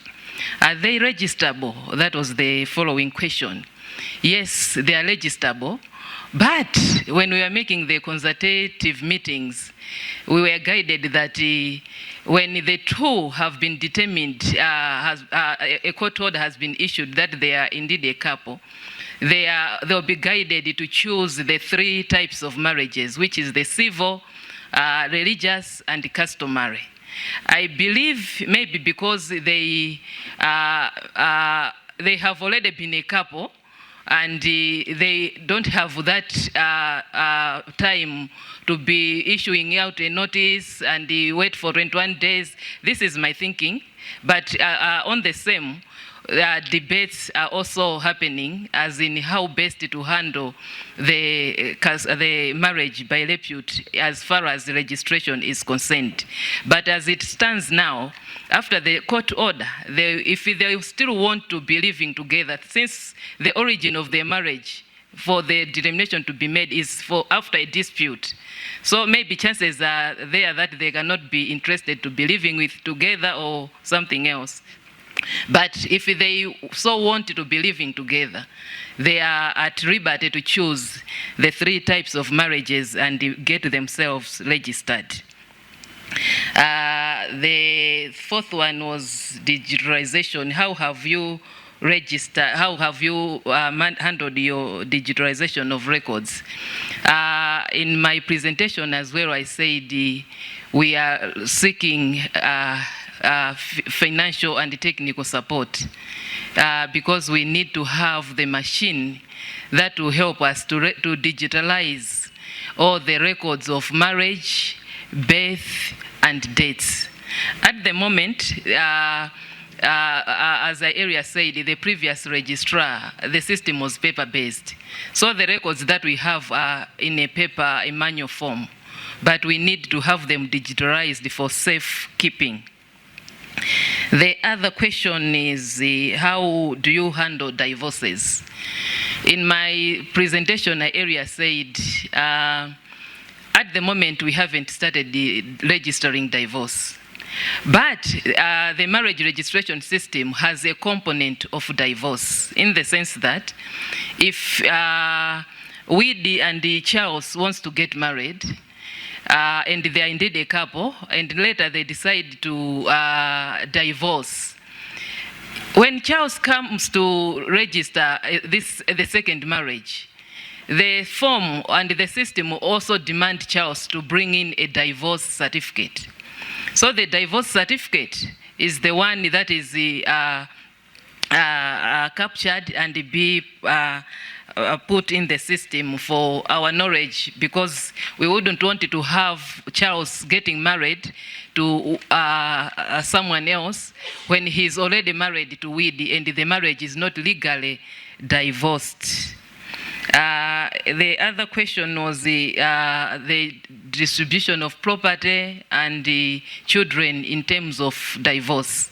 Are they registerable? That was the following question. Yes, they are registerable, but when we were making the consultative meetings, we were guided that when the two have been determined, a court order has been issued that they are indeed a couple, they'll be guided to choose the three types of marriages, which is the civil, religious, and customary. I believe maybe because they have already been a couple, and they don't have that time to be issuing out a notice and wait for 21 days. This is my thinking. But on the same, debates are also happening as in how best to handle the marriage by repute as far as the registration is concerned. But as it stands now, after the court order, if they still want to be living together, since the origin of their marriage for the determination to be made is for after a dispute. So maybe chances are there that they cannot be interested to be living with together or something else. But if they so want to be living together, they are at liberty to choose the three types of marriages and get themselves registered. The fourth one was digitalization. How have you registered? How have you handled your digitalization of records? In my presentation as well, I said we are seeking financial and technical support because we need to have the machine that will help us to digitalize all the records of marriage, birth, and dates. At the moment, as the area said, the previous registrar, the system was paper-based. So the records that we have are in a manual form, but we need to have them digitalized for safe keeping. The other question is how do you handle divorces? In my presentation, the area said, at the moment we haven't started registering divorce. But the marriage registration system has a component of divorce in the sense that if Weedy and Charles wants to get married, and they are indeed a couple, and later they decide to divorce. When Charles comes to register the second marriage, the form and the system will also demand Charles to bring in a divorce certificate. So the divorce certificate is the one that is captured and be put in the system for our knowledge, because we wouldn't want to have Charles getting married to someone else when he's already married to Weedy and the marriage is not legally divorced. The other question was the distribution of property and the children in terms of divorce.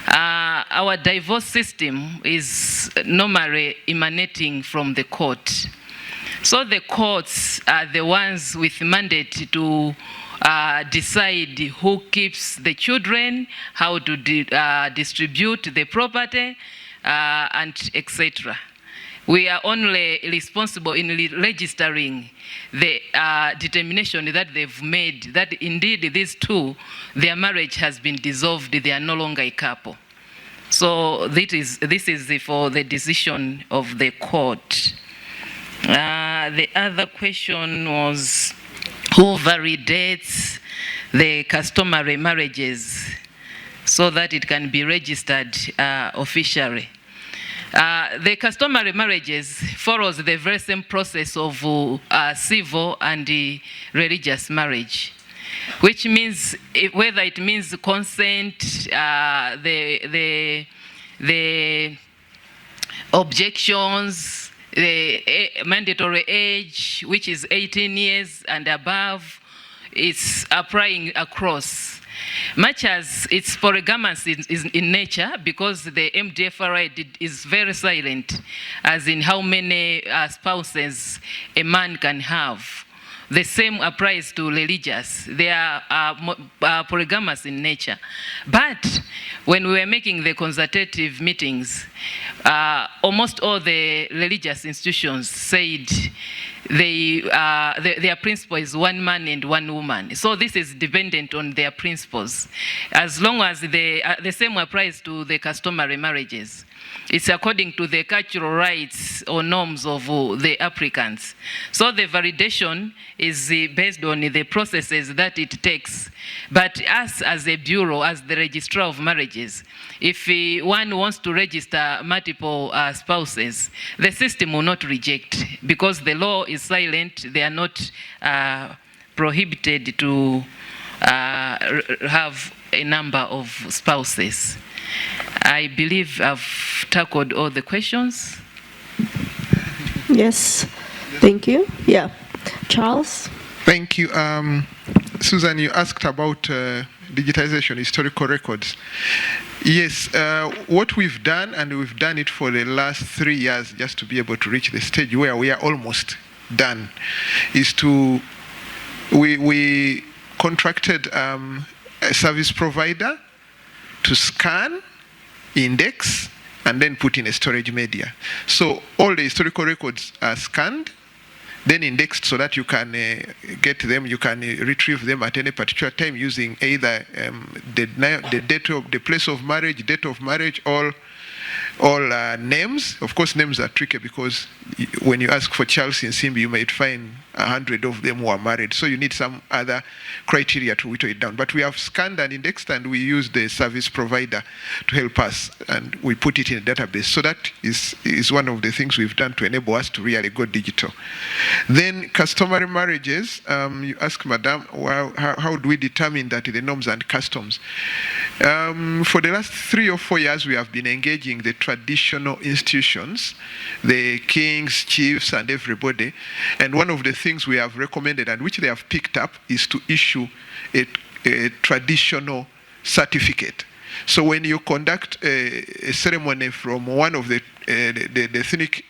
Our divorce system is normally emanating from the court. So the courts are the ones with mandate to decide who keeps the children, how to distribute the property, and etc. We are only responsible in registering the determination that they've made, that indeed these two, their marriage has been dissolved, they are no longer a couple. So this is for the decision of the court. The other question was who validates the customary marriages so that it can be registered officially. The customary marriages follows the very same process of civil and religious marriage, which means whether it means consent, the objections, the mandatory age, which is 18 years and above, is applying across. Much as it's polygamous in nature, because the MDFRA is very silent, as in how many spouses a man can have. The same applies to religious. They are polygamous in nature. But when we were making the consultative meetings, almost all the religious institutions said their principle is one man and one woman. So this is dependent on their principles. As long as the same applies to the customary marriages. It's according to the cultural rights or norms of the applicants. So the validation is based on the processes that it takes. But us as a bureau, as the registrar of marriages, if one wants to register multiple spouses, the system will not reject because the law is silent. They are not prohibited to have a number of spouses. I believe I've tackled all the questions. Yes, thank you. Yeah, Charles? Thank you. Susan, you asked about digitization, historical records. Yes, what we've done, and we've done it for the last 3 years just to be able to reach the stage where we are almost done, is we contracted a service provider to scan, index, and then put in a storage media. So all the historical records are scanned, then indexed so that you can get them, you can retrieve them at any particular time using either the date of the place of marriage, date of marriage, all names. Of course, names are tricky because when you ask for Charles in Simbi, you might find 100 of them who are married. So you need some other criteria to whittle it down. But we have scanned and indexed, and we use the service provider to help us, and we put it in a database. So that is one of the things we've done to enable us to really go digital. Then customary marriages, you ask Madam, well, how do we determine that the norms and customs? For the last 3 or 4 years, we have been engaging the traditional institutions, the kings, chiefs, and everybody. And one of the things we have recommended, and which they have picked up, is to issue a traditional certificate. So when you conduct a ceremony from one of the ethnic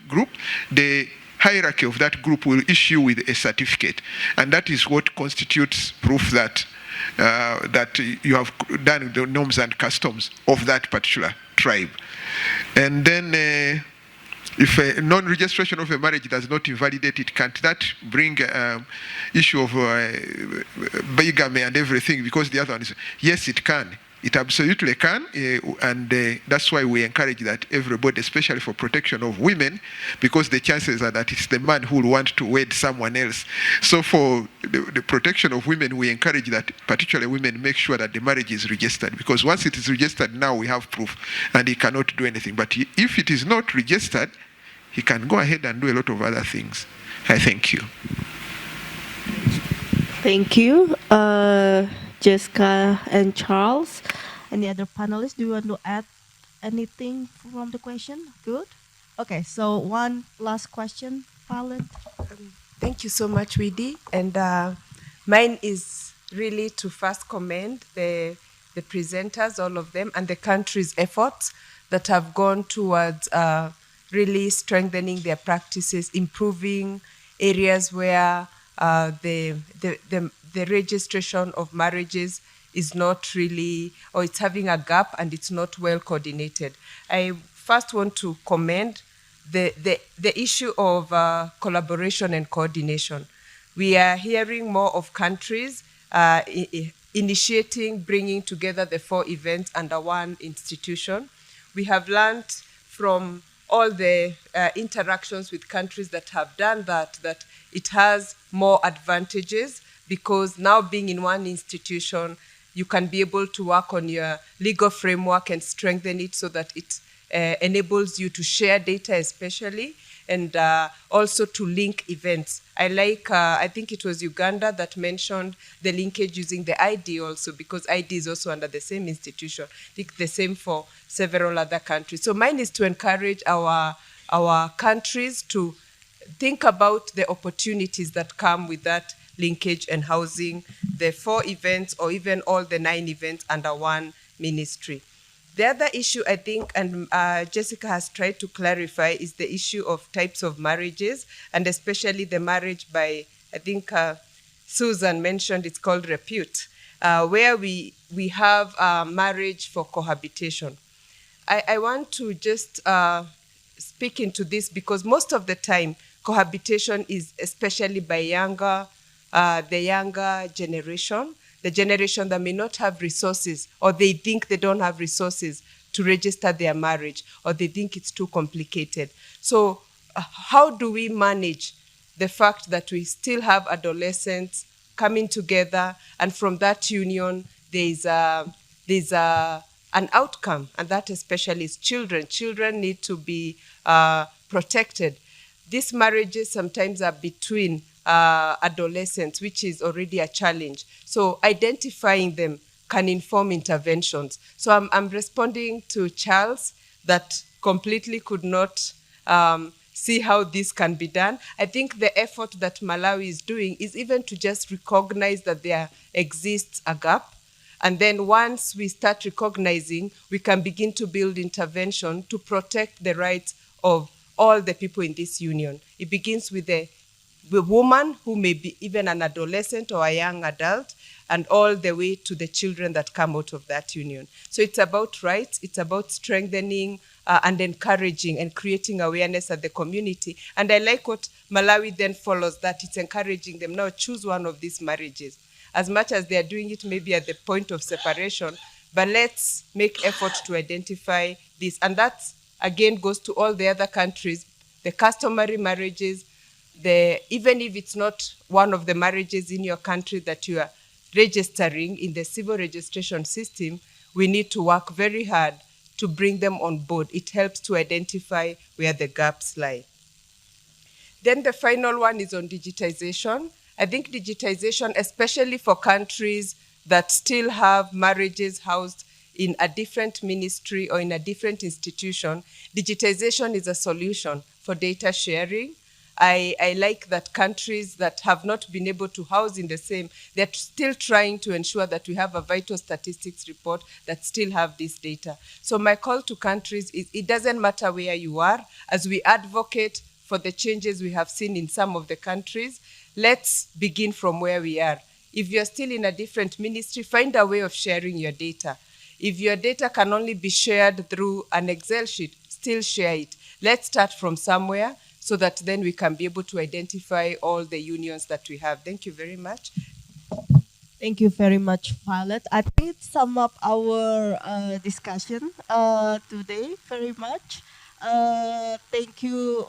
group, the hierarchy of that group will issue with a certificate. And that is what constitutes proof that that you have done the norms and customs of that particular tribe. And then if a non-registration of a marriage does not invalidate it, can't that bring issue of bigamy and everything? Because the other one is, yes, it can. It absolutely can, and that's why we encourage that everybody, especially for protection of women, because the chances are that it's the man who will want to wed someone else. So for the protection of women, we encourage that particularly women make sure that the marriage is registered, because once it is registered, now we have proof, and he cannot do anything. But if it is not registered, he can go ahead and do a lot of other things. I thank you. Thank you. Jessica and Charles. Any other panelists? Do you want to add anything from the question? Good. Okay, so one last question, Violet. Thank you so much, Widi. And mine is really to first commend the the presenters, all of them, and the country's efforts that have gone towards really strengthening their practices, improving areas where the registration of marriages is not really, or it's having a gap and it's not well coordinated. I first want to commend the issue of collaboration and coordination. We are hearing more of countries initiating, bringing together the 4 events under one institution. We have learned from all the interactions with countries that have done that it has more advantages, because now being in one institution, you can be able to work on your legal framework and strengthen it so that it enables you to share data especially, and also to link events. I think it was Uganda that mentioned the linkage using the ID also, because ID is also under the same institution. I think the same for several other countries. So mine is to encourage our countries to think about the opportunities that come with that linkage and housing the 4 events or even all the 9 events under one ministry. The other issue, I think, and Jessica has tried to clarify, is the issue of types of marriages, and especially the marriage by, I think Susan mentioned, it's called repute, where we have marriage for cohabitation. I want to just speak into this, because most of the time, cohabitation is especially by the younger generation, the generation that may not have resources, or they think they don't have resources to register their marriage, or they think it's too complicated. So how do we manage the fact that we still have adolescents coming together, and from that union, there's an outcome, and that especially is children. Children need to be protected. These marriages sometimes are between adolescents, which is already a challenge. So identifying them can inform interventions. So I'm responding to Charles that completely could not see how this can be done. I think the effort that Malawi is doing is even to just recognize that there exists a gap. And then once we start recognizing, we can begin to build intervention to protect the rights of all the people in this union. It begins with the woman who may be even an adolescent or a young adult, and all the way to the children that come out of that union. So it's about rights, it's about strengthening and encouraging and creating awareness at the community. And I like what Malawi then follows, that it's encouraging them, now choose one of these marriages. As much as they are doing it maybe at the point of separation, but let's make effort to identify this. And that, again, goes to all the other countries, the customary marriages, even if it's not one of the marriages in your country that you are registering in the civil registration system, we need to work very hard to bring them on board. It helps to identify where the gaps lie. Then the final one is on digitization. I think digitization, especially for countries that still have marriages housed in a different ministry or in a different institution, digitization is a solution for data sharing. I like that countries that have not been able to house in the same, they're still trying to ensure that we have a vital statistics report that still have this data. So my call to countries is, it doesn't matter where you are, as we advocate for the changes we have seen in some of the countries, let's begin from where we are. If you're still in a different ministry, find a way of sharing your data. If your data can only be shared through an Excel sheet, still share it. Let's start from somewhere, so that then we can be able to identify all the unions that we have. Thank you very much. Thank you very much, Violet. I think it sum up our discussion today very much. Thank you.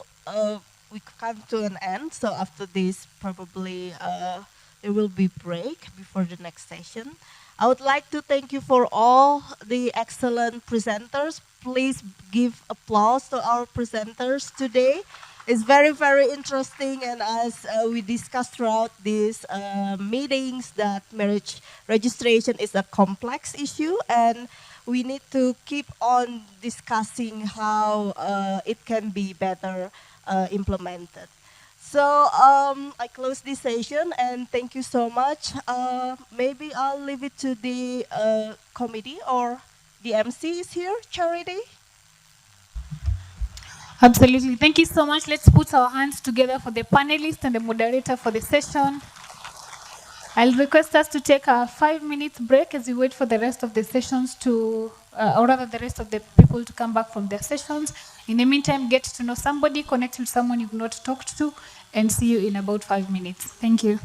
We come to an end, so after this, probably there will be break before the next session. I would like to thank you for all the excellent presenters. Please give applause to our presenters today. It's very, very interesting, and as we discussed throughout these meetings, that marriage registration is a complex issue, and we need to keep on discussing how it can be better implemented. So I close this session and thank you so much. Maybe I'll leave it to the committee or the MC is here, Charity. Absolutely. Thank you so much. Let's put our hands together for the panelists and the moderator for the session. I'll request us to take a 5-minute break as we wait for the rest of the sessions to, or rather the rest of the people to come back from their sessions. In the meantime, get to know somebody, connect with someone you've not talked to, and see you in about 5 minutes. Thank you.